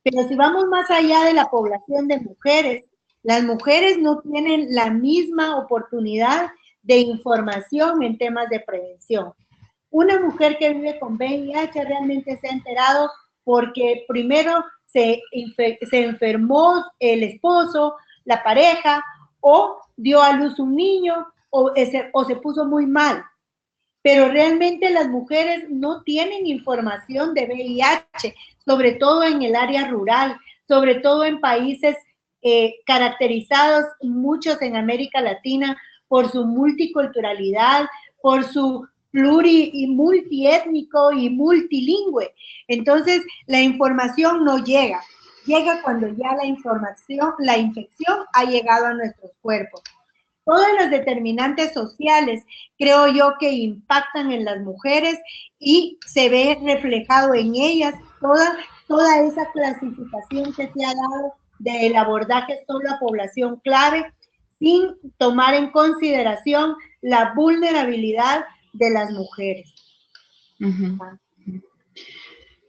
Pero si vamos más allá de la población de mujeres, las mujeres no tienen la misma oportunidad de información en temas de prevención. Una mujer que vive con VIH realmente se ha enterado porque primero se enfermó el esposo, la pareja, o dio a luz un niño, o se puso muy mal. Pero realmente las mujeres no tienen información de VIH, sobre todo en el área rural, sobre todo en países caracterizados, muchos en América Latina, por su multiculturalidad, por su y multiétnico y multilingüe. Entonces, la información no llega. Llega cuando ya la infección ha llegado a nuestros cuerpos. Todos los determinantes sociales, creo yo, que impactan en las mujeres y se ve reflejado en ellas toda esa clasificación que se ha dado del abordaje solo a población clave, sin tomar en consideración la vulnerabilidad de las mujeres.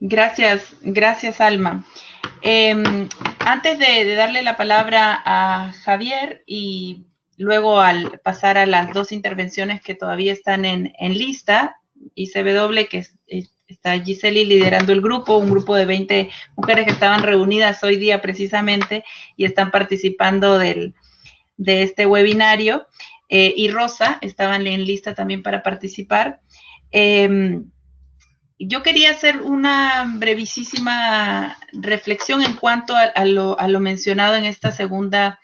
Gracias, Alma. Antes de darle la palabra a Javier y luego al pasar a las dos intervenciones que todavía están en lista, ICW, que está Giseli liderando el grupo, un grupo de 20 mujeres que estaban reunidas hoy día precisamente y están participando de este webinario, y Rosa estaban en lista también para participar. Yo quería hacer una brevísima reflexión en cuanto a lo mencionado en esta segunda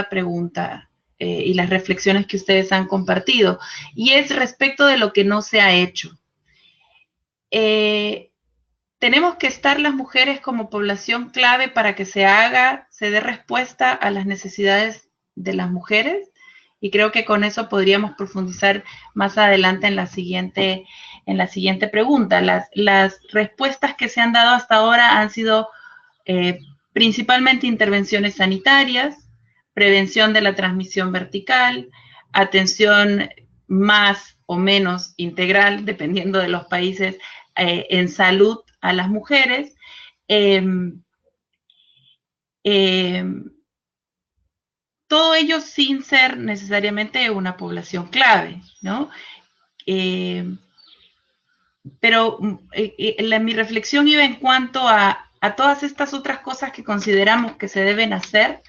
pregunta y las reflexiones que ustedes han compartido, y es respecto de lo que no se ha hecho. Tenemos que estar las mujeres como población clave para que se dé respuesta a las necesidades de las mujeres, y creo que con eso podríamos profundizar más adelante en la siguiente pregunta. Las respuestas que se han dado hasta ahora han sido principalmente intervenciones sanitarias, prevención de la transmisión vertical, atención más o menos integral, dependiendo de los países, en salud a las mujeres, todo ello sin ser necesariamente una población clave, ¿no? Pero mi reflexión iba en cuanto a todas estas otras cosas que consideramos que se deben hacer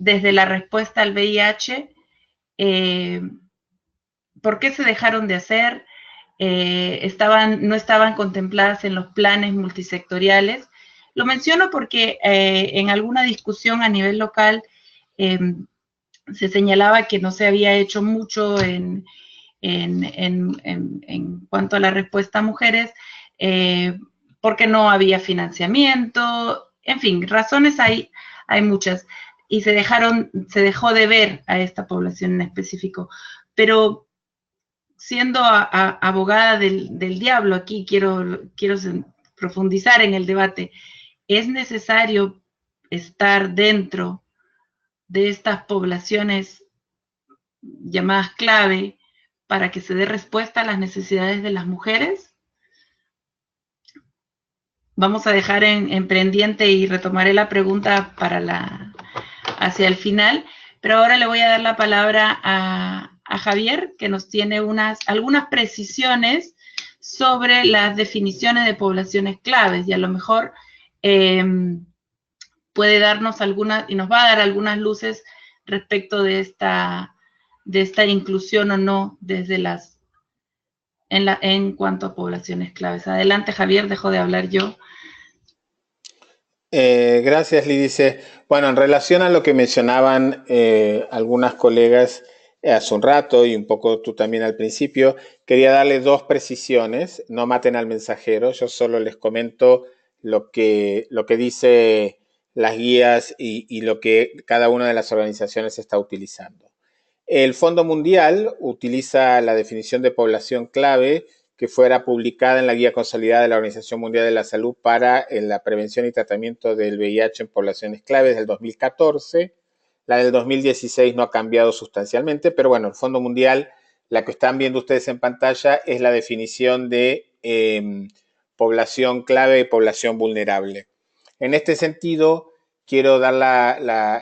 desde la respuesta al VIH. ¿Por qué se dejaron de hacer? No estaban contempladas en los planes multisectoriales. Lo menciono porque en alguna discusión a nivel local se señalaba que no se había hecho mucho en cuanto a la respuesta a mujeres, porque no había financiamiento, en fin, razones hay muchas, y se dejó de ver a esta población en específico. Pero siendo abogada del diablo aquí, quiero profundizar en el debate. ¿Es necesario estar dentro de estas poblaciones llamadas clave para que se dé respuesta a las necesidades de las mujeres? Vamos a dejar en pendiente y retomaré la pregunta hacia el final, pero ahora le voy a dar la palabra a Javier, que nos tiene algunas precisiones sobre las definiciones de poblaciones claves, y a lo mejor puede darnos y nos va a dar algunas luces respecto de esta inclusión o no en cuanto a poblaciones claves. Adelante, Javier, dejo de hablar yo. Gracias, Lídice. Bueno, en relación a lo que mencionaban algunas colegas hace un rato y un poco tú también al principio, quería darle dos precisiones. No maten al mensajero, yo solo les comento lo que dice las guías y lo que cada una de las organizaciones está utilizando. El Fondo Mundial utiliza la definición de población clave que fuera publicada en la Guía Consolidada de la Organización Mundial de la Salud para la prevención y tratamiento del VIH en poblaciones claves del 2014. La del 2016 no ha cambiado sustancialmente, pero bueno, el Fondo Mundial, la que están viendo ustedes en pantalla, es la definición de población clave y población vulnerable. En este sentido, quiero dar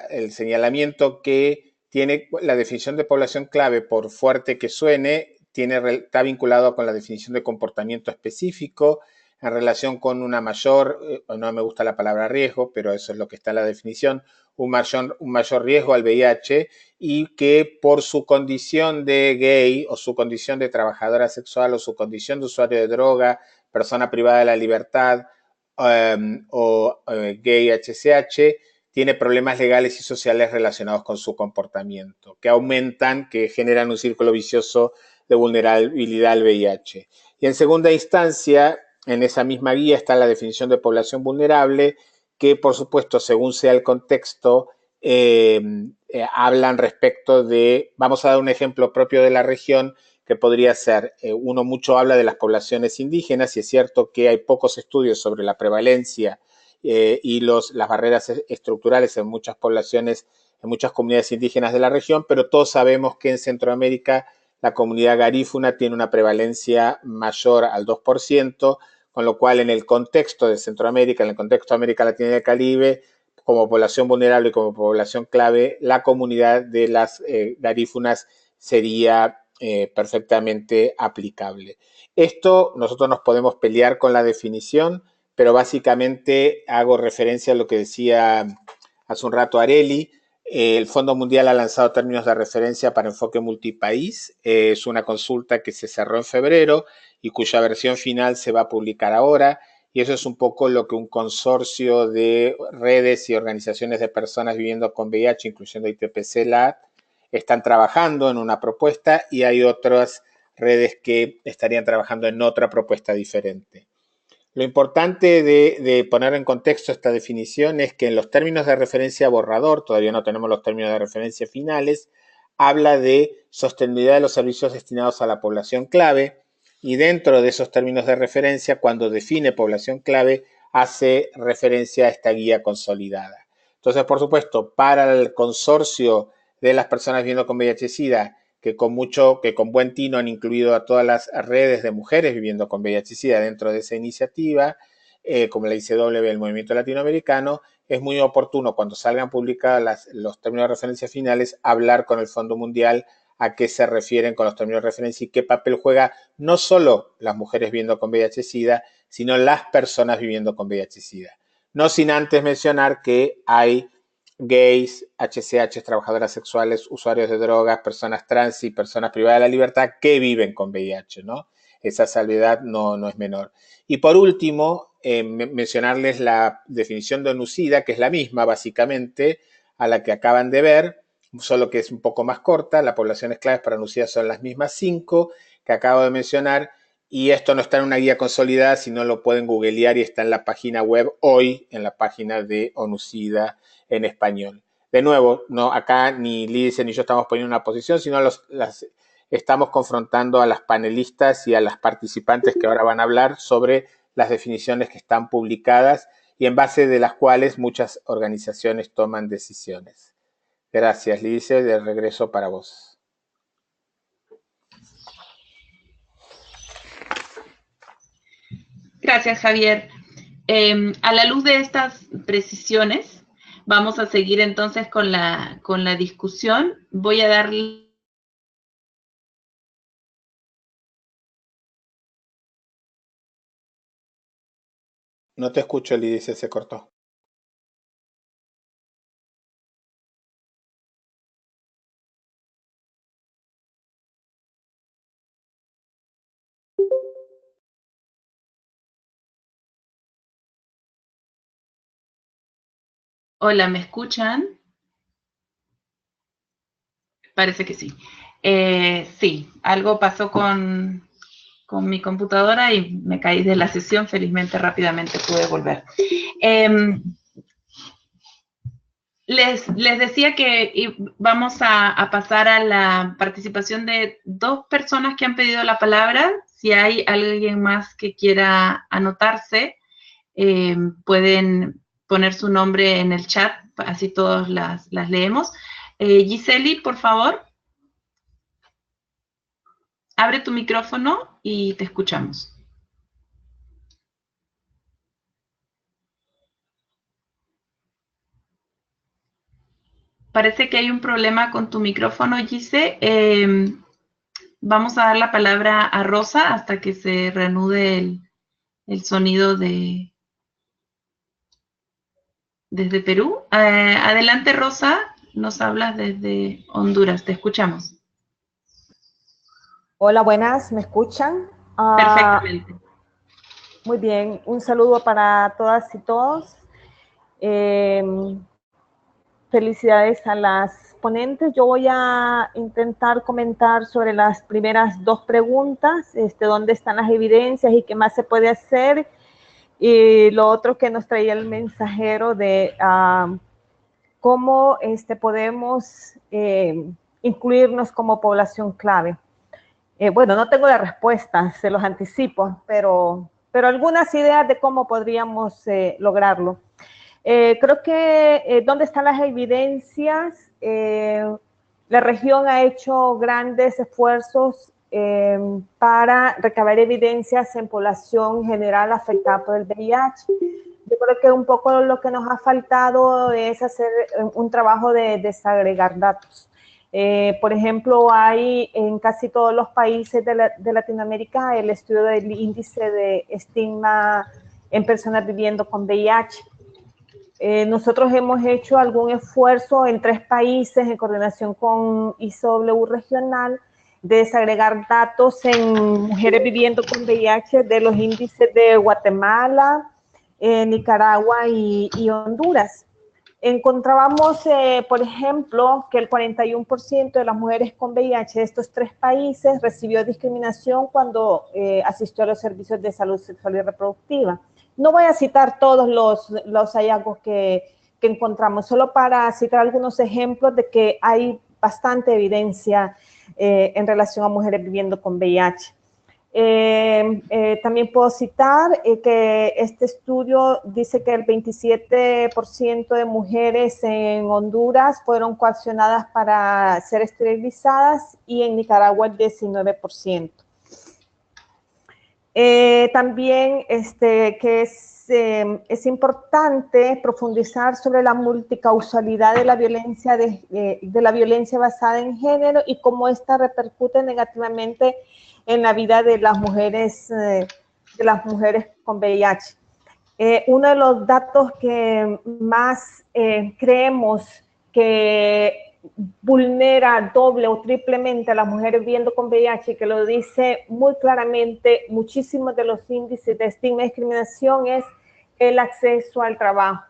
el señalamiento que tiene la definición de población clave, por fuerte que suene, está vinculado con la definición de comportamiento específico en relación con una mayor, no me gusta la palabra riesgo, pero eso es lo que está en la definición, un mayor riesgo al VIH, y que por su condición de gay o su condición de trabajadora sexual o su condición de usuario de droga, persona privada de la libertad gay HCH, tiene problemas legales y sociales relacionados con su comportamiento, que aumentan, que generan un círculo vicioso de vulnerabilidad al VIH. Y en segunda instancia, en esa misma guía está la definición de población vulnerable, que por supuesto, según sea el contexto, hablan respecto de, vamos a dar un ejemplo propio de la región, que podría ser, uno mucho habla de las poblaciones indígenas, y es cierto que hay pocos estudios sobre la prevalencia y las barreras estructurales en muchas poblaciones, en muchas comunidades indígenas de la región, pero todos sabemos que en Centroamérica la comunidad garífuna tiene una prevalencia mayor al 2%, con lo cual en el contexto de Centroamérica, en el contexto de América Latina y del Caribe, como población vulnerable y como población clave, la comunidad de las garífunas sería perfectamente aplicable. Esto nosotros nos podemos pelear con la definición, pero básicamente hago referencia a lo que decía hace un rato Arely. El Fondo Mundial ha lanzado términos de referencia para enfoque multipaís. Es una consulta que se cerró en febrero y cuya versión final se va a publicar ahora. Y eso es un poco lo que un consorcio de redes y organizaciones de personas viviendo con VIH, incluyendo ITPC-LAT, están trabajando en una propuesta, y hay otras redes que estarían trabajando en otra propuesta diferente. Lo importante de poner en contexto esta definición es que en los términos de referencia borrador, todavía no tenemos los términos de referencia finales, habla de sostenibilidad de los servicios destinados a la población clave, y dentro de esos términos de referencia, cuando define población clave, hace referencia a esta guía consolidada. Entonces, por supuesto, para el consorcio de las personas viviendo con VIH-Sida, que con buen tino han incluido a todas las redes de mujeres viviendo con VIH-Sida dentro de esa iniciativa, como la ICW, el Movimiento Latinoamericano, es muy oportuno cuando salgan publicados los términos de referencia finales, hablar con el Fondo Mundial a qué se refieren con los términos de referencia y qué papel juega no solo las mujeres viviendo con VIH-Sida, sino las personas viviendo con VIH-Sida. No sin antes mencionar que hay gays, HCH, trabajadoras sexuales, usuarios de drogas, personas trans y personas privadas de la libertad que viven con VIH, ¿no? Esa salvedad no es menor. Y por último, mencionarles la definición de ONU-SIDA, que es la misma básicamente a la que acaban de ver, solo que es un poco más corta. Las poblaciones claves para ONU-SIDA son las mismas 5 que acabo de mencionar, y esto no está en una guía consolidada, sino lo pueden googlear y está en la página web hoy, en la página de ONU-SIDA en español. De nuevo, no, acá ni Liz ni yo estamos poniendo una posición, sino estamos confrontando a las panelistas y a las participantes que ahora van a hablar sobre las definiciones que están publicadas y en base de las cuales muchas organizaciones toman decisiones. Gracias, Liz, de regreso para vos. Gracias, Javier. A la luz de estas precisiones, vamos a seguir entonces con la discusión. Voy a darle... No te escucho, Liz, se cortó. Hola, ¿me escuchan? Parece que sí. Sí, algo pasó con mi computadora y me caí de la sesión. Felizmente, rápidamente pude volver. Les decía que vamos a pasar a la participación de 2 personas que han pedido la palabra. Si hay alguien más que quiera anotarse, pueden poner su nombre en el chat, así todos las leemos. Giseli, por favor. Abre tu micrófono y te escuchamos. Parece que hay un problema con tu micrófono, Gise. Vamos a dar la palabra a Rosa hasta que se reanude el sonido desde Perú. Adelante, Rosa, nos hablas desde Honduras, te escuchamos. Hola, buenas, ¿me escuchan? Perfectamente. Muy bien, un saludo para todas y todos. Felicidades a las ponentes. Yo voy a intentar comentar sobre las primeras dos preguntas, dónde están las evidencias y qué más se puede hacer. Y lo otro que nos traía el mensajero de cómo podemos incluirnos como población clave. Bueno, no tengo la respuesta, se los anticipo, pero algunas ideas de cómo podríamos lograrlo. Creo que ¿dónde están las evidencias? La región ha hecho grandes esfuerzos para recabar evidencias en población general afectada por el VIH. Yo creo que un poco lo que nos ha faltado es hacer un trabajo de desagregar datos. Por ejemplo, hay en casi todos los países de Latinoamérica el estudio del índice de estigma en personas viviendo con VIH. Nosotros hemos hecho algún esfuerzo en 3 países en coordinación con ICW regional de desagregar datos en mujeres viviendo con VIH de los índices de Guatemala, Nicaragua y Honduras. Encontrábamos, por ejemplo, que el 41% de las mujeres con VIH de estos 3 países recibió discriminación cuando asistió a los servicios de salud sexual y reproductiva. No voy a citar todos los hallazgos que encontramos, solo para citar algunos ejemplos de que hay bastante evidencia en relación a mujeres viviendo con VIH. También puedo citar que este estudio dice que el 27% de mujeres en Honduras fueron coaccionadas para ser esterilizadas y en Nicaragua el 19%. También que es importante profundizar sobre la multicausalidad de la violencia basada en género y cómo esta repercute negativamente en la vida de las mujeres con VIH. Uno de los datos que más creemos que vulnera doble o triplemente a las mujeres viviendo con VIH, que lo dice muy claramente muchísimos de los índices de estigma y discriminación, es el acceso al trabajo.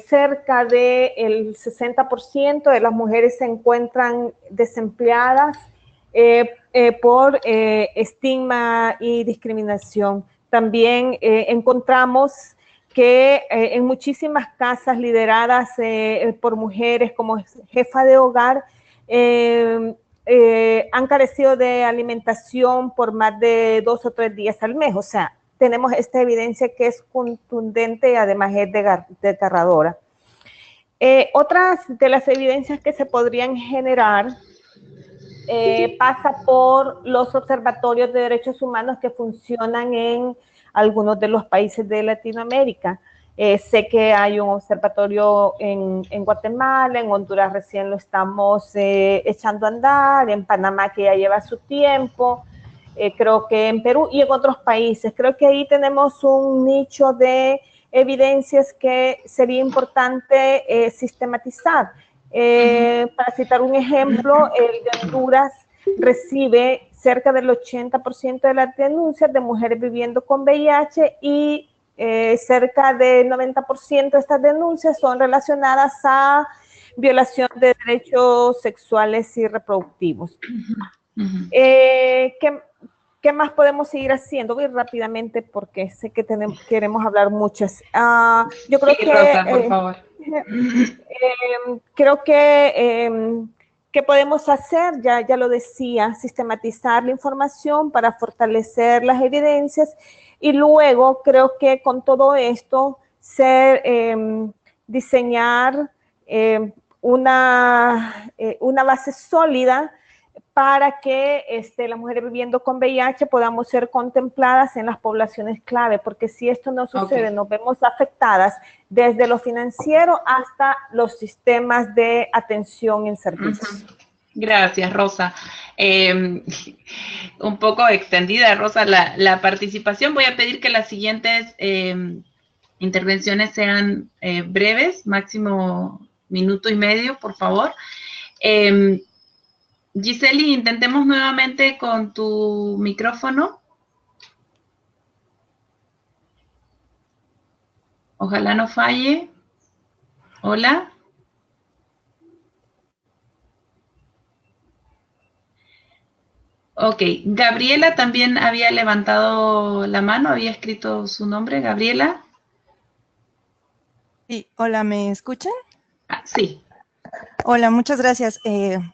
Cerca del 60% de las mujeres se encuentran desempleadas por estigma y discriminación. También encontramos que en muchísimas casas lideradas por mujeres como jefa de hogar han carecido de alimentación por más de 2 o 3 días al mes. O sea, tenemos esta evidencia que es contundente y además es desgarradora. Otras de las evidencias que se podrían generar pasa por los observatorios de derechos humanos que funcionan en algunos de los países de Latinoamérica. Sé que hay un observatorio en Guatemala, en Honduras recién lo estamos echando a andar, en Panamá que ya lleva su tiempo, creo que en Perú y en otros países. Creo que ahí tenemos un nicho de evidencias que sería importante sistematizar. Para citar un ejemplo, el de Honduras recibe cerca del 80% de las denuncias de mujeres viviendo con VIH y cerca del 90% de estas denuncias son relacionadas a violación de derechos sexuales y reproductivos. ¿Qué más podemos seguir haciendo? Voy rápidamente porque sé que queremos hablar muchas. Yo creo que, Rosa, por favor. Creo que podemos hacer, ya lo decía, sistematizar la información para fortalecer las evidencias y luego creo que con todo esto diseñar una base sólida para que las mujeres viviendo con VIH podamos ser contempladas en las poblaciones clave, porque si esto no sucede, nos vemos afectadas desde lo financiero hasta los sistemas de atención en servicios. Gracias, Rosa. Un poco extendida, Rosa, la participación. Voy a pedir que las siguientes intervenciones sean breves, máximo minuto y medio, por favor. Giseli, intentemos nuevamente con tu micrófono. Ojalá no falle. Hola. Ok, Gabriela también había levantado la mano, había escrito su nombre, Gabriela. Sí, hola, ¿me escuchan? Sí. Hola, muchas gracias.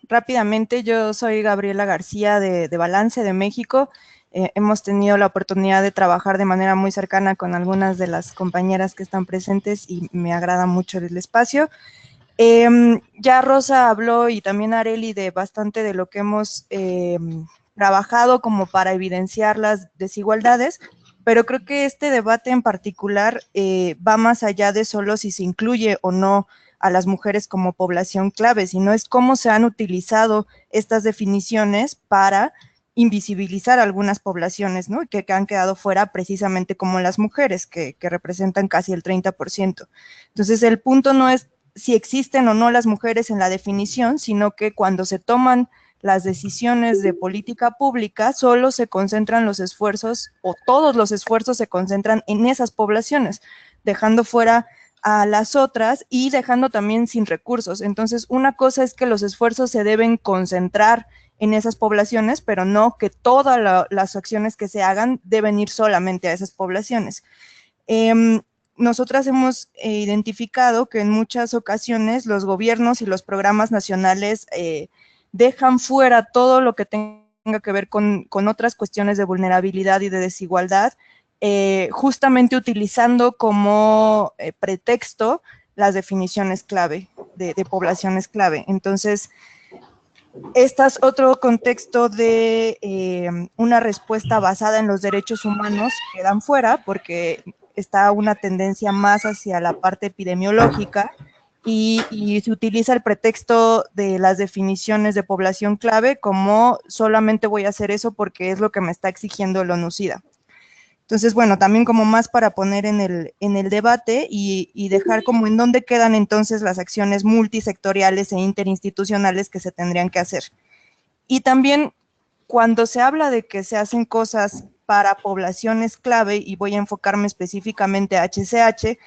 Rápidamente, yo soy Gabriela García de Balance de México. Hemos tenido la oportunidad de trabajar de manera muy cercana con algunas de las compañeras que están presentes y me agrada mucho el espacio. Ya Rosa habló y también Areli de bastante de lo que hemos trabajado como para evidenciar las desigualdades, pero creo que este debate en particular va más allá de solo si se incluye o no a las mujeres como población clave, sino es cómo se han utilizado estas definiciones para invisibilizar algunas poblaciones, ¿no? Que han quedado fuera precisamente como las mujeres, que representan casi el 30%. Entonces, el punto no es si existen o no las mujeres en la definición, sino que cuando se toman las decisiones de política pública, solo se concentran los esfuerzos, o todos los esfuerzos se concentran en esas poblaciones, dejando fuera a las otras y dejando también sin recursos. Entonces, una cosa es que los esfuerzos se deben concentrar en esas poblaciones, pero no que todas las acciones que se hagan deben ir solamente a esas poblaciones. Nosotras hemos identificado que en muchas ocasiones los gobiernos y los programas nacionales dejan fuera todo lo que tenga que ver con otras cuestiones de vulnerabilidad y de desigualdad, justamente utilizando como pretexto las definiciones clave de poblaciones clave. Entonces, este es otro contexto de una respuesta basada en los derechos humanos que quedan fuera, porque está una tendencia más hacia la parte epidemiológica y se utiliza el pretexto de las definiciones de población clave como solamente voy a hacer eso porque es lo que me está exigiendo el ONU-SIDA. Entonces, bueno, también como más para poner en el debate y dejar como en dónde quedan entonces las acciones multisectoriales e interinstitucionales que se tendrían que hacer. Y también cuando se habla de que se hacen cosas para poblaciones clave, y voy a enfocarme específicamente a HCH,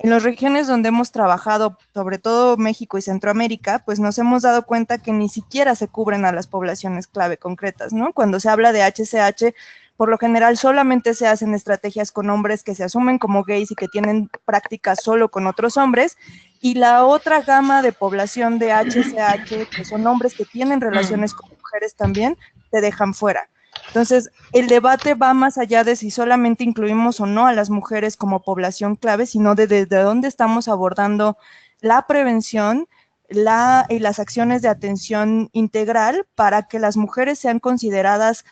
en las regiones donde hemos trabajado, sobre todo México y Centroamérica, pues nos hemos dado cuenta que ni siquiera se cubren a las poblaciones clave concretas, ¿no? Cuando se habla de HCH, por lo general solamente se hacen estrategias con hombres que se asumen como gays y que tienen prácticas solo con otros hombres, y la otra gama de población de HCH, que son hombres que tienen relaciones con mujeres también, se dejan fuera. Entonces, el debate va más allá de si solamente incluimos o no a las mujeres como población clave, sino de desde dónde estamos abordando la prevención y las acciones de atención integral para que las mujeres sean consideradas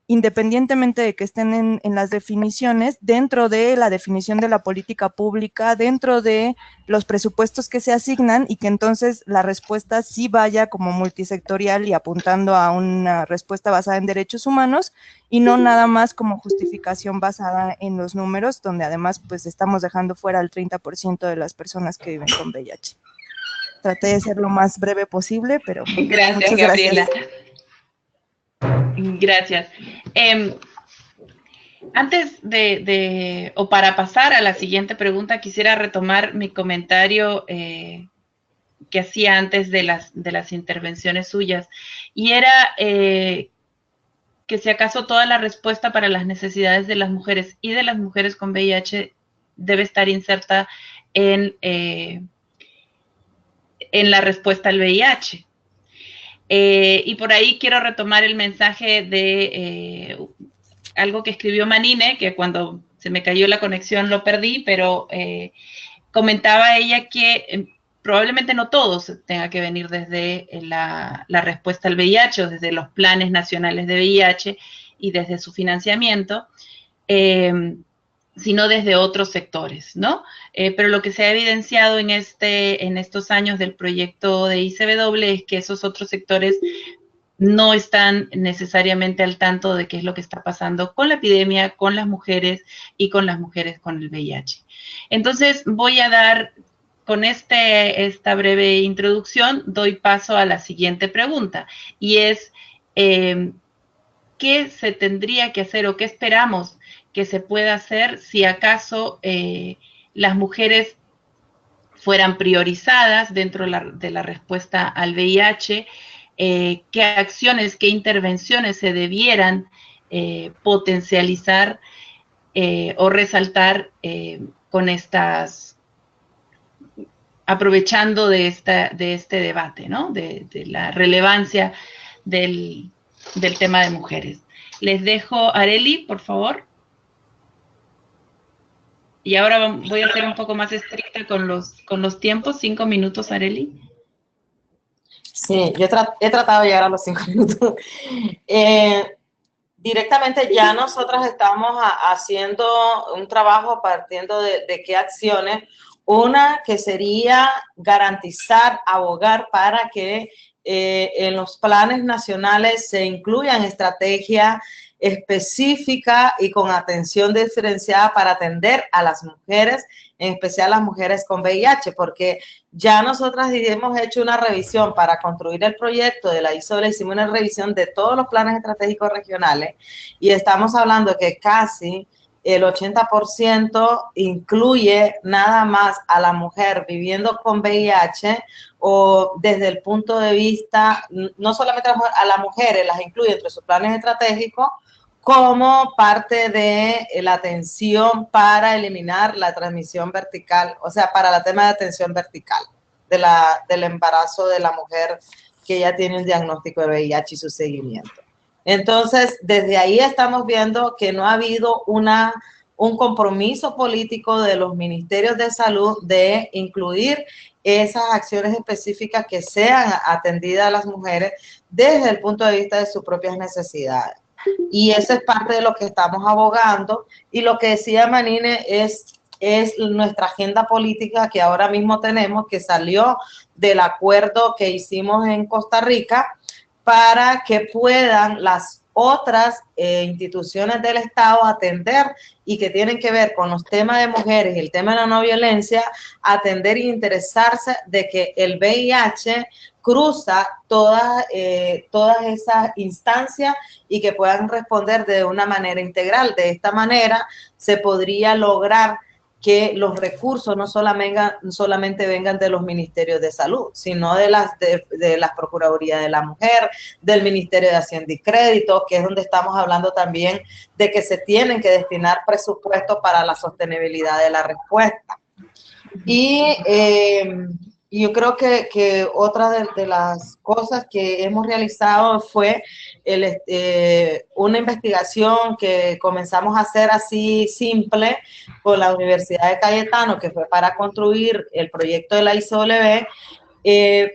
independientemente de que estén en las definiciones, dentro de la definición de la política pública, dentro de los presupuestos que se asignan, y que entonces la respuesta sí vaya como multisectorial y apuntando a una respuesta basada en derechos humanos, y no nada más como justificación basada en los números, donde además pues estamos dejando fuera el 30% de las personas que viven con VIH. Traté de ser lo más breve posible, pero gracias, muchas Gabriela. Gracias. Gracias. Antes o para pasar a la siguiente pregunta, quisiera retomar mi comentario que hacía antes de las intervenciones suyas, y era que si acaso toda la respuesta para las necesidades de las mujeres y de las mujeres con VIH debe estar inserta en la respuesta al VIH. Y por ahí quiero retomar el mensaje de algo que escribió Manine, que cuando se me cayó la conexión lo perdí, pero comentaba ella que probablemente no todo tenga que venir desde la respuesta al VIH o desde los planes nacionales de VIH y desde su financiamiento, sino desde otros sectores, ¿no? Pero lo que se ha evidenciado en estos años del proyecto de ICW es que esos otros sectores no están necesariamente al tanto de qué es lo que está pasando con la epidemia, con las mujeres y con las mujeres con el VIH. Entonces, voy a dar, con esta breve introducción, doy paso a la siguiente pregunta, y es, ¿qué se tendría que hacer o qué esperamos que se pueda hacer si acaso las mujeres fueran priorizadas dentro de la respuesta al VIH? ¿Qué acciones, qué intervenciones se debieran potencializar o resaltar con estas, aprovechando de este debate, ¿no? De la relevancia del tema de mujeres. Les dejo, Arely, por favor. Y ahora voy a ser un poco más estricta con los tiempos. 5 minutos, Arely. Sí, yo he tratado de llegar a los 5 minutos. Directamente ya nosotras estamos haciendo un trabajo partiendo de qué acciones. Una que sería garantizar, abogar para que en los planes nacionales se incluyan estrategias específicas y con atención diferenciada para atender a las mujeres, en especial las mujeres con VIH, porque ya nosotras hemos hecho una revisión para construir el proyecto de la ISOLE, hicimos una revisión de todos los planes estratégicos regionales y estamos hablando que casi el 80% incluye nada más a la mujer viviendo con VIH, o desde el punto de vista, no solamente a las mujeres, las incluye entre sus planes estratégicos, como parte de la atención para eliminar la transmisión vertical, o sea, para el tema de atención vertical del embarazo de la mujer que ya tiene un diagnóstico de VIH y su seguimiento. Entonces, desde ahí estamos viendo que no ha habido un compromiso político de los ministerios de salud de incluir esas acciones específicas que sean atendidas a las mujeres desde el punto de vista de sus propias necesidades. Y eso es parte de lo que estamos abogando. Y lo que decía Manine es nuestra agenda política que ahora mismo tenemos, que salió del acuerdo que hicimos en Costa Rica, para que puedan las otras instituciones del Estado atender y que tienen que ver con los temas de mujeres y el tema de la no violencia, atender e interesarse de que el VIH cruza todas esas instancias y que puedan responder de una manera integral. De esta manera se podría lograr que los recursos no solamente vengan de los ministerios de salud, sino de las Procuradurías de la Mujer, del Ministerio de Hacienda y Crédito, que es donde estamos hablando también de que se tienen que destinar presupuestos para la sostenibilidad de la respuesta. Y yo creo que otra de las cosas que hemos realizado fue una investigación que comenzamos a hacer así simple con la Universidad de Cayetano, que fue para construir el proyecto de la ISOLV,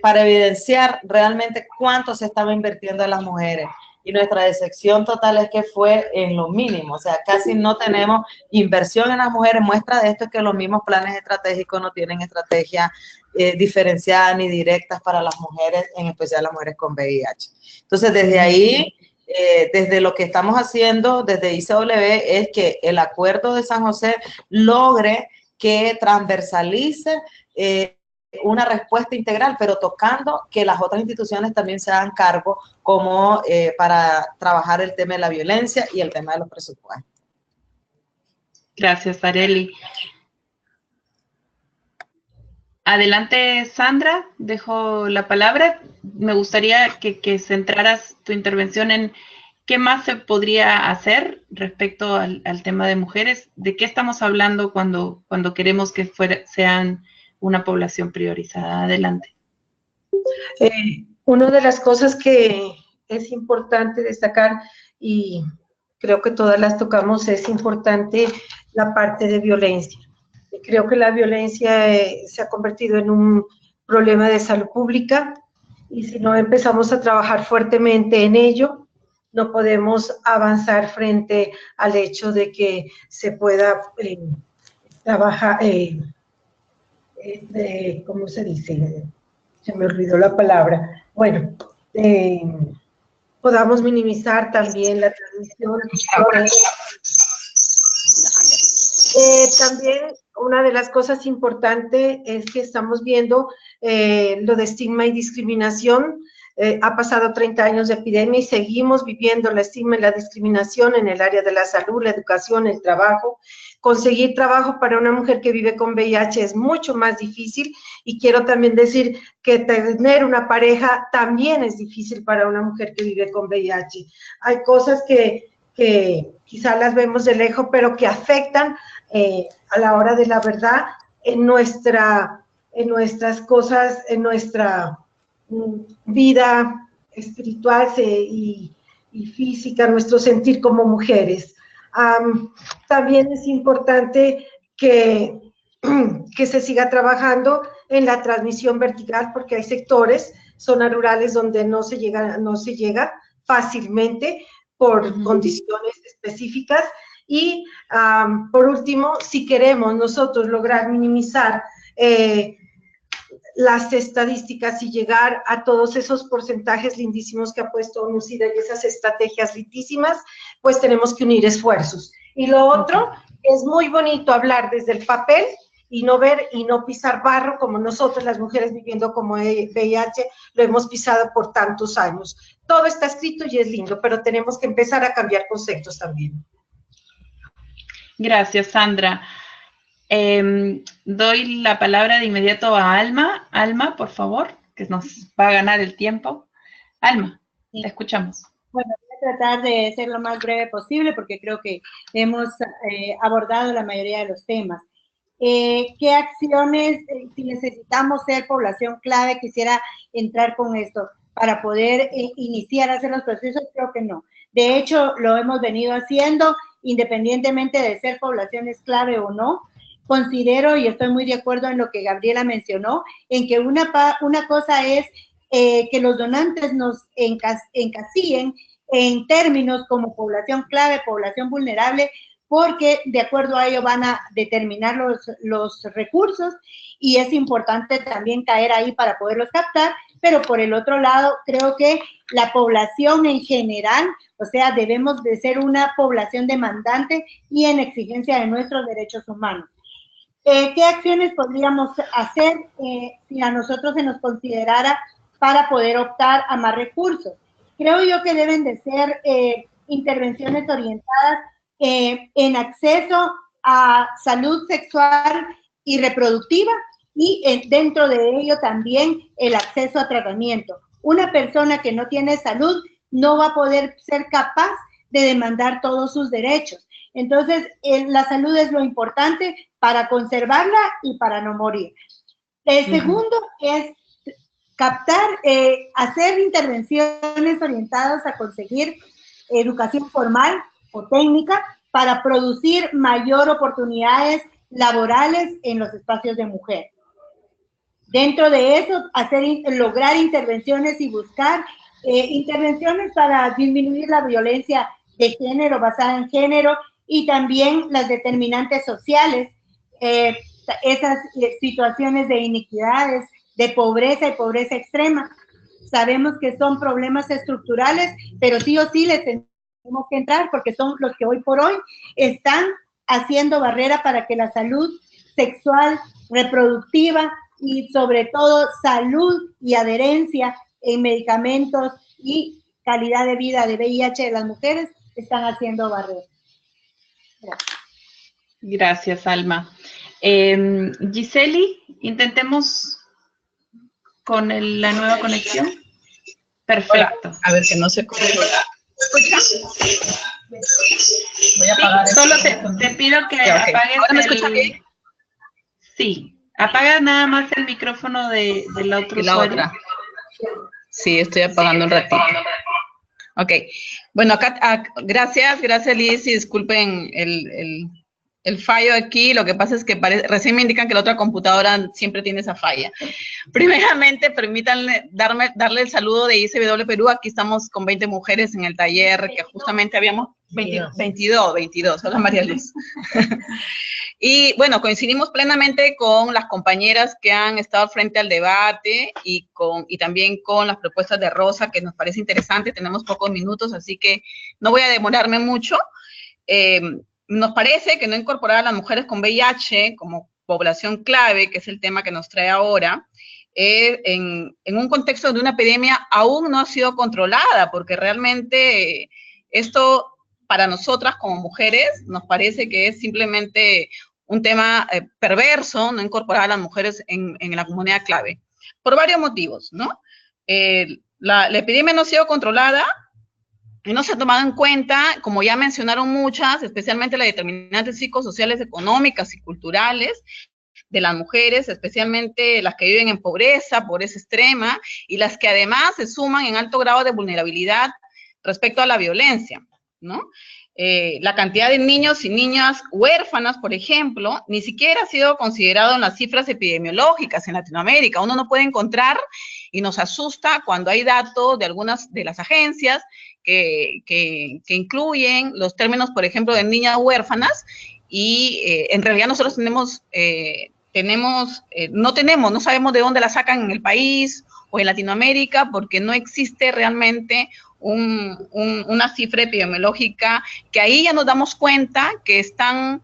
para evidenciar realmente cuánto se estaba invirtiendo en las mujeres. Y nuestra decepción total es que fue en lo mínimo, o sea, casi no tenemos inversión en las mujeres. Muestra de esto es que los mismos planes estratégicos no tienen estrategias diferenciadas ni directas para las mujeres, en especial las mujeres con VIH. Entonces, desde ahí, desde lo que estamos haciendo, desde ISOLV, es que el acuerdo de San José logre que transversalice una respuesta integral, pero tocando que las otras instituciones también se hagan cargo, como para trabajar el tema de la violencia y el tema de los presupuestos. Gracias, Arely. Adelante, Sandra, dejo la palabra. Me gustaría que centraras tu intervención en qué más se podría hacer respecto al tema de mujeres. ¿De qué estamos hablando cuando queremos que sean una población priorizada? Adelante. Una de las cosas que es importante destacar, y creo que todas las tocamos, es importante la parte de violencia. Creo que la violencia se ha convertido en un problema de salud pública, y si no empezamos a trabajar fuertemente en ello, no podemos avanzar frente al hecho de que se pueda trabajar, ¿cómo se dice? Se me olvidó la palabra. Bueno, podamos minimizar también la transmisión. También una de las cosas importantes es que estamos viendo lo de estigma y discriminación. Ha pasado 30 años de epidemia y seguimos viviendo el estigma y la discriminación en el área de la salud, la educación, el trabajo. Conseguir trabajo para una mujer que vive con VIH es mucho más difícil, y quiero también decir que tener una pareja también es difícil para una mujer que vive con VIH. Hay cosas que quizá las vemos de lejos, pero que afectan a la hora de la verdad en nuestras cosas, en nuestra vida espiritual y física, nuestro sentir como mujeres. También es importante que se siga trabajando en la transmisión vertical, porque hay sectores, zonas rurales, donde no se llega fácilmente por condiciones específicas. Y por último, si queremos nosotros lograr minimizar las estadísticas y llegar a todos esos porcentajes lindísimos que ha puesto Nucida y esas estrategias lindísimas, pues tenemos que unir esfuerzos. Y lo otro, es muy bonito hablar desde el papel y no ver y no pisar barro, como nosotros las mujeres viviendo como VIH lo hemos pisado por tantos años. Todo está escrito y es lindo, pero tenemos que empezar a cambiar conceptos también. Gracias, Sandra. Doy la palabra de inmediato a Alma. Alma, por favor, que nos va a ganar el tiempo. Alma, sí. Te escuchamos. Bueno, voy a tratar de ser lo más breve posible porque creo que hemos abordado la mayoría de los temas. ¿Qué acciones, si necesitamos ser población clave, quisiera entrar con esto para poder iniciar a hacer los procesos? Creo que no. De hecho, lo hemos venido haciendo independientemente de ser poblaciones clave o no. Considero, y estoy muy de acuerdo en lo que Gabriela mencionó, en que una cosa es que los donantes nos encasillen en términos como población clave, población vulnerable, porque de acuerdo a ello van a determinar los recursos, y es importante también caer ahí para poderlos captar, pero por el otro lado, creo que la población en general, o sea, debemos de ser una población demandante y en exigencia de nuestros derechos humanos. ¿Qué acciones podríamos hacer si a nosotros se nos considerara para poder optar a más recursos? Creo yo que deben de ser intervenciones orientadas en acceso a salud sexual y reproductiva, y dentro de ello también el acceso a tratamiento. Una persona que no tiene salud no va a poder ser capaz de demandar todos sus derechos. Entonces, la salud es lo importante para conservarla y para no morir. El segundo es captar, hacer intervenciones orientadas a conseguir educación formal o técnica para producir mayor oportunidades laborales en los espacios de mujer. Dentro de eso, lograr intervenciones y buscar intervenciones para disminuir la violencia de género, basada en género, y también las determinantes sociales, esas situaciones de iniquidades, de pobreza y pobreza extrema. Sabemos que son problemas estructurales, pero sí o sí les tenemos que entrar, porque son los que hoy por hoy están haciendo barrera para que la salud sexual, reproductiva y sobre todo salud y adherencia en medicamentos y calidad de vida de VIH de las mujeres están haciendo barrera. Gracias. Gracias, Alma. Giseli, intentemos con la nueva conexión. Perfecto. Hola. A ver, que no se corre. ¿Escucha? Voy a apagar solo te pido que apagues. ¿Ahora me escucha bien? Sí, apaga nada más el micrófono de la otra usuario. Sí, estoy apagando un ratito. Ok, bueno, acá, gracias Liz, y disculpen el el fallo aquí, lo que pasa es que recién me indican que la otra computadora siempre tiene esa falla. Primeramente, permítanme darle el saludo de ICW Perú. Aquí estamos con 20 mujeres en el taller que justamente habíamos... 22, hola María Luz. Y bueno, coincidimos plenamente con las compañeras que han estado frente al debate y también con las propuestas de Rosa, que nos parece interesante. Tenemos pocos minutos, así que no voy a demorarme mucho. Nos parece que no incorporar a las mujeres con VIH como población clave, que es el tema que nos trae ahora, en un contexto de una epidemia aún no ha sido controlada, porque realmente esto para nosotras como mujeres nos parece que es simplemente un tema perverso, no incorporar a las mujeres en la comunidad clave, por varios motivos, ¿no? La epidemia no ha sido controlada, y no se ha tomado en cuenta, como ya mencionaron muchas, especialmente las determinantes psicosociales, económicas y culturales de las mujeres, especialmente las que viven en pobreza extrema, y las que además se suman en alto grado de vulnerabilidad respecto a la violencia, ¿no? La cantidad de niños y niñas huérfanas, por ejemplo, ni siquiera ha sido considerado en las cifras epidemiológicas en Latinoamérica. Uno no puede encontrar, y nos asusta cuando hay datos de algunas de las agencias que incluyen los términos, por ejemplo, de niñas huérfanas, y en realidad nosotros no sabemos de dónde la sacan en el país o en Latinoamérica, porque no existe realmente una cifra epidemiológica, que ahí ya nos damos cuenta que están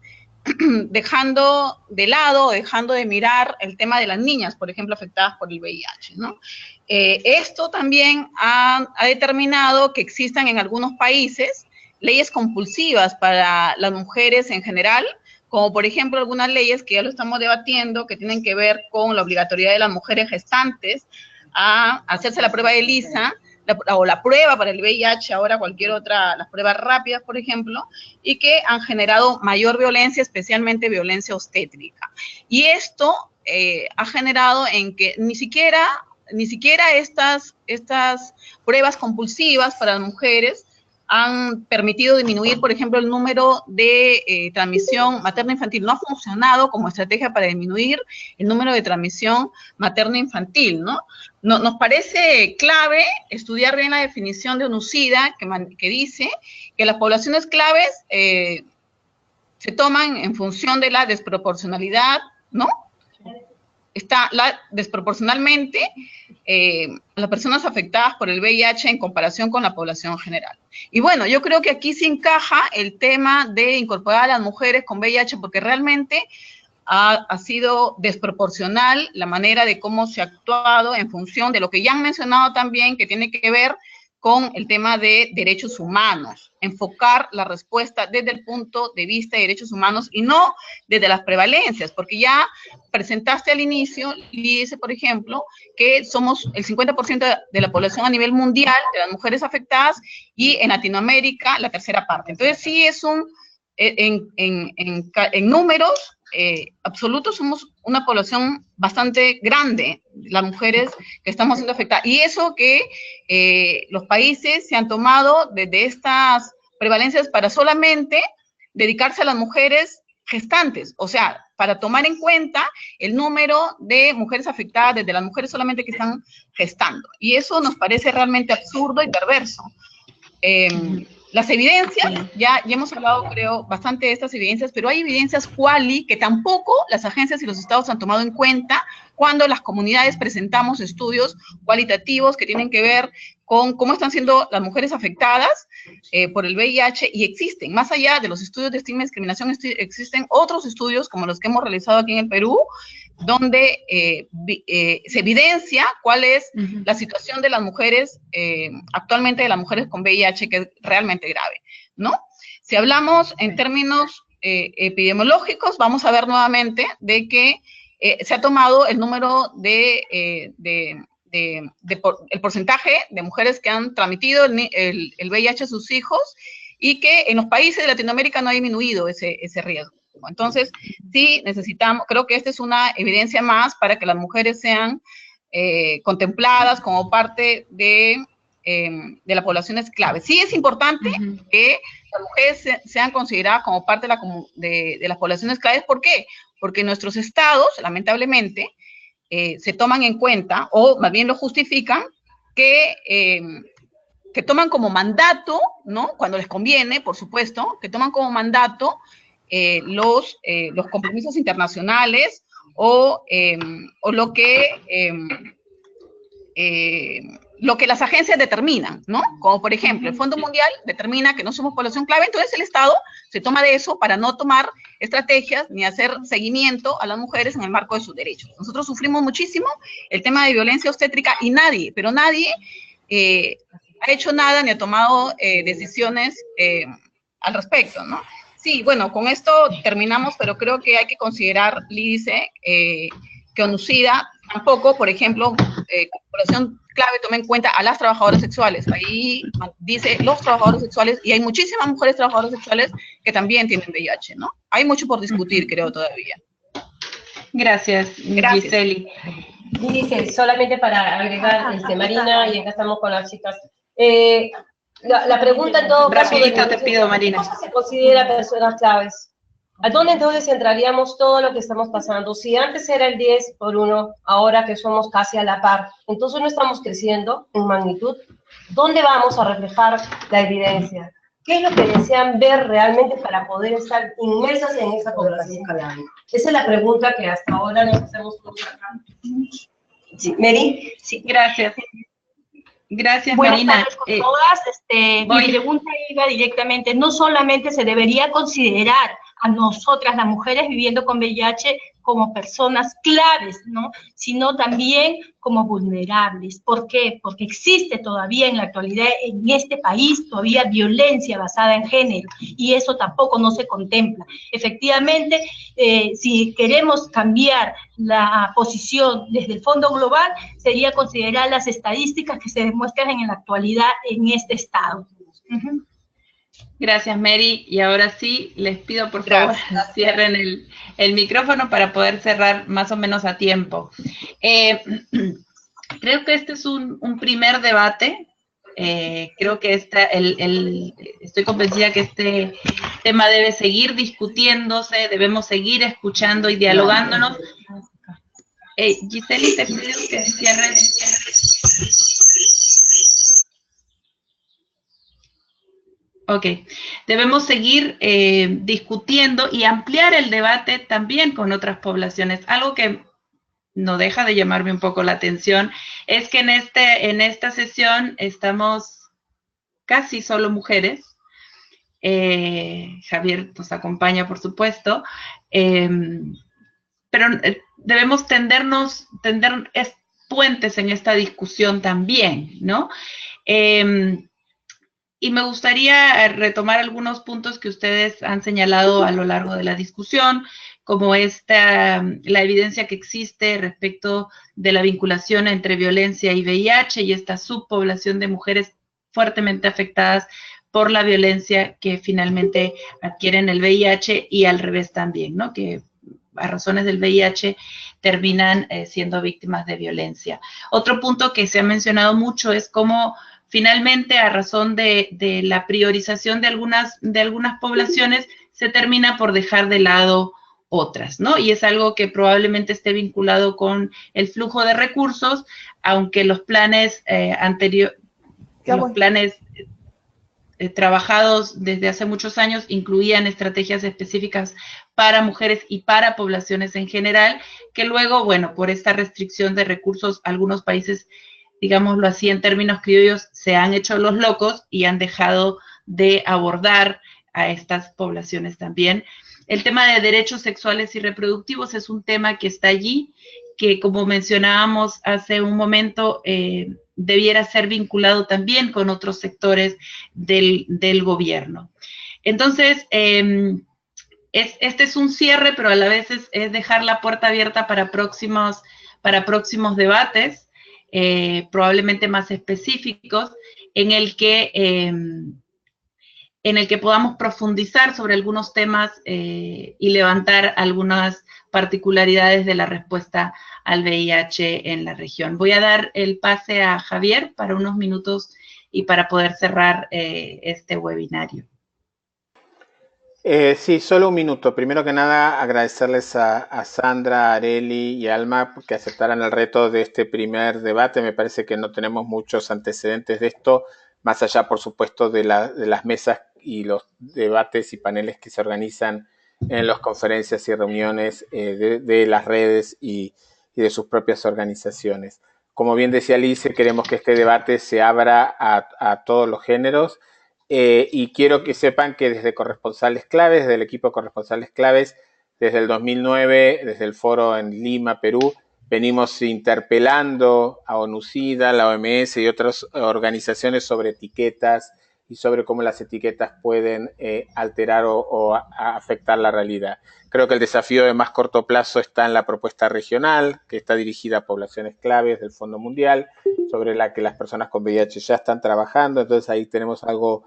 dejando de lado, dejando de mirar el tema de las niñas, por ejemplo, afectadas por el VIH, ¿no? Esto también ha determinado que existan en algunos países leyes compulsivas para las mujeres en general, como por ejemplo algunas leyes que ya lo estamos debatiendo, que tienen que ver con la obligatoriedad de las mujeres gestantes a hacerse la prueba de ELISA, o la prueba para el VIH, ahora cualquier otra, las pruebas rápidas, por ejemplo, y que han generado mayor violencia, especialmente violencia obstétrica. Y esto ha generado en que ni siquiera estas pruebas compulsivas para las mujeres han permitido disminuir, por ejemplo, el número de transmisión materno-infantil. No ha funcionado como estrategia para disminuir el número de transmisión materno-infantil, ¿no? Nos parece clave estudiar bien la definición de ONUCIDA, que dice que las poblaciones claves se toman en función de la desproporcionalidad, ¿no? Está desproporcionalmente las personas afectadas por el VIH en comparación con la población general. Y bueno, yo creo que aquí se encaja el tema de incorporar a las mujeres con VIH, porque realmente ha sido desproporcional la manera de cómo se ha actuado en función de lo que ya han mencionado también, que tiene que ver con el tema de derechos humanos, enfocar la respuesta desde el punto de vista de derechos humanos y no desde las prevalencias, porque ya presentaste al inicio, dice, por ejemplo, que somos el 50% de la población a nivel mundial, de las mujeres afectadas, y en Latinoamérica la tercera parte. Entonces sí es en números absolutos somos una población bastante grande, las mujeres que estamos siendo afectadas. Y eso que los países se han tomado desde estas prevalencias para solamente dedicarse a las mujeres gestantes, o sea, para tomar en cuenta el número de mujeres afectadas desde las mujeres solamente que están gestando. Y eso nos parece realmente absurdo y perverso. Las evidencias, ya hemos hablado, creo, bastante de estas evidencias, pero hay evidencias quali que tampoco las agencias y los estados han tomado en cuenta cuando las comunidades presentamos estudios cualitativos que tienen que ver con cómo están siendo las mujeres afectadas por el VIH, y existen, más allá de los estudios de estigma y discriminación, existen otros estudios como los que hemos realizado aquí en el Perú, donde se evidencia cuál es la situación de las mujeres, actualmente de las mujeres con VIH, que es realmente grave, ¿no? Si hablamos en términos epidemiológicos, vamos a ver nuevamente de que se ha tomado el número el porcentaje de mujeres que han transmitido el VIH a sus hijos, y que en los países de Latinoamérica no ha disminuido ese riesgo. Entonces, sí necesitamos, creo que esta es una evidencia más para que las mujeres sean contempladas como parte de de las poblaciones clave. Sí es importante que las mujeres sean consideradas como parte de las poblaciones claves. ¿Por qué? Porque nuestros estados, lamentablemente, se toman en cuenta, o más bien lo justifican, que toman como mandato, ¿no? Cuando les conviene, por supuesto, que toman como mandato los compromisos internacionales o lo que las agencias determinan, ¿no? Como por ejemplo, el Fondo Mundial determina que no somos población clave, entonces el Estado se toma de eso para no tomar estrategias ni hacer seguimiento a las mujeres en el marco de sus derechos. Nosotros sufrimos muchísimo el tema de violencia obstétrica y nadie ha hecho nada ni ha tomado decisiones al respecto, ¿no? Sí, bueno, con esto terminamos, pero creo que hay que considerar, Lidice, que ONUCIDA tampoco, por ejemplo, población clave toma en cuenta a las trabajadoras sexuales. Ahí dice los trabajadores sexuales, y hay muchísimas mujeres trabajadoras sexuales que también tienen VIH, ¿no? Hay mucho por discutir, creo, todavía. Gracias. Giseli. Dice, solamente para agregar, Marina, y acá estamos con las chicas. La pregunta en todo caso... Rapidito te pido, Marina. ¿Cómo se considera personas claves? ¿A dónde entonces centraríamos todo lo que estamos pasando? Si antes era el 10:1, ahora que somos casi a la par, entonces no estamos creciendo en magnitud. ¿Dónde vamos a reflejar la evidencia? ¿Qué es lo que desean ver realmente para poder estar inmersas en esa población clave? Esa es la pregunta que hasta ahora nos hacemos todos acá. Sí, Mary. Sí, gracias. Gracias, Buenas Marina. Tardes con todas. Mi pregunta iba directamente, no solamente se debería considerar a nosotras, las mujeres viviendo con VIH, como personas claves, ¿no? Sino también como vulnerables. ¿Por qué? Porque existe todavía en la actualidad en este país todavía violencia basada en género y eso tampoco no se contempla. Efectivamente, si queremos cambiar la posición desde el Fondo Global, sería considerar las estadísticas que se demuestran en la actualidad en este estado. Gracias, Mary. Y ahora sí, les pido por favor cierren el micrófono para poder cerrar más o menos a tiempo. Creo que este es un primer debate. Creo que estoy convencida que este tema debe seguir discutiéndose, debemos seguir escuchando y dialogándonos. Giseli, te pido que cierres. Ok, debemos seguir discutiendo y ampliar el debate también con otras poblaciones. Algo que no deja de llamarme un poco la atención es que en esta sesión estamos casi solo mujeres. Javier nos acompaña, por supuesto, pero debemos tender puentes en esta discusión también, ¿no? Y me gustaría retomar algunos puntos que ustedes han señalado a lo largo de la discusión, como la evidencia que existe respecto de la vinculación entre violencia y VIH y esta subpoblación de mujeres fuertemente afectadas por la violencia que finalmente adquieren el VIH y al revés también, ¿no? Que a razones del VIH terminan siendo víctimas de violencia. Otro punto que se ha mencionado mucho es cómo finalmente, a razón de la priorización de algunas poblaciones, se termina por dejar de lado otras, ¿no? Y es algo que probablemente esté vinculado con el flujo de recursos, aunque los planes trabajados desde hace muchos años incluían estrategias específicas para mujeres y para poblaciones en general, que luego, bueno, por esta restricción de recursos, algunos países, digámoslo así en términos criollos, se han hecho los locos y han dejado de abordar a estas poblaciones también. El tema de derechos sexuales y reproductivos es un tema que está allí, que como mencionábamos hace un momento, debiera ser vinculado también con otros sectores del gobierno. Entonces, este es un cierre, pero a la vez es dejar la puerta abierta para próximos debates, probablemente más específicos, en el que podamos profundizar sobre algunos temas y levantar algunas particularidades de la respuesta al VIH en la región. Voy a dar el pase a Javier para unos minutos y para poder cerrar este webinario. Sí, solo un minuto. Primero que nada, agradecerles a Sandra, Areli y Alma que aceptaran el reto de este primer debate. Me parece que no tenemos muchos antecedentes de esto, más allá, por supuesto, de las mesas y los debates y paneles que se organizan en las conferencias y reuniones de las redes y de sus propias organizaciones. Como bien decía Lice, queremos que este debate se abra a todos los géneros. Y quiero que sepan que desde Corresponsales Claves, desde el equipo de Corresponsales Claves, desde el 2009, desde el foro en Lima, Perú, venimos interpelando a ONUCIDA, la OMS y otras organizaciones sobre etiquetas y sobre cómo las etiquetas pueden alterar o afectar la realidad. Creo que el desafío de más corto plazo está en la propuesta regional, que está dirigida a poblaciones claves del Fondo Mundial, sobre la que las personas con VIH ya están trabajando. Entonces ahí tenemos algo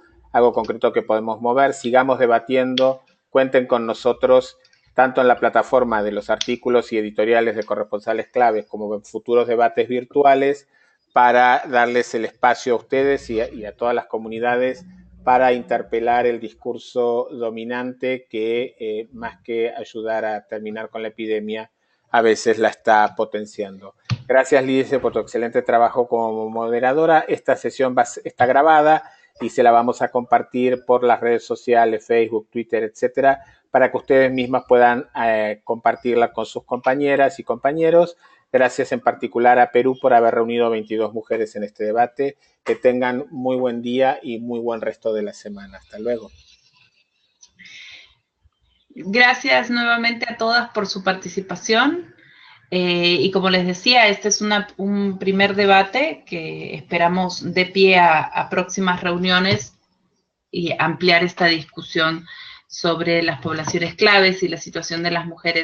concreto que podemos mover. Sigamos debatiendo, cuenten con nosotros tanto en la plataforma de los artículos y editoriales de Corresponsales Claves como en futuros debates virtuales para darles el espacio a ustedes y a todas las comunidades para interpelar el discurso dominante que más que ayudar a terminar con la epidemia, a veces la está potenciando. Gracias, Lice, por tu excelente trabajo como moderadora. Esta sesión está grabada y se la vamos a compartir por las redes sociales, Facebook, Twitter, etcétera, para que ustedes mismas puedan compartirla con sus compañeras y compañeros. Gracias en particular a Perú por haber reunido 22 mujeres en este debate. Que tengan muy buen día y muy buen resto de la semana. Hasta luego. Gracias nuevamente a todas por su participación. Y como les decía, este es un primer debate que esperamos de pie a próximas reuniones y ampliar esta discusión sobre las poblaciones claves y la situación de las mujeres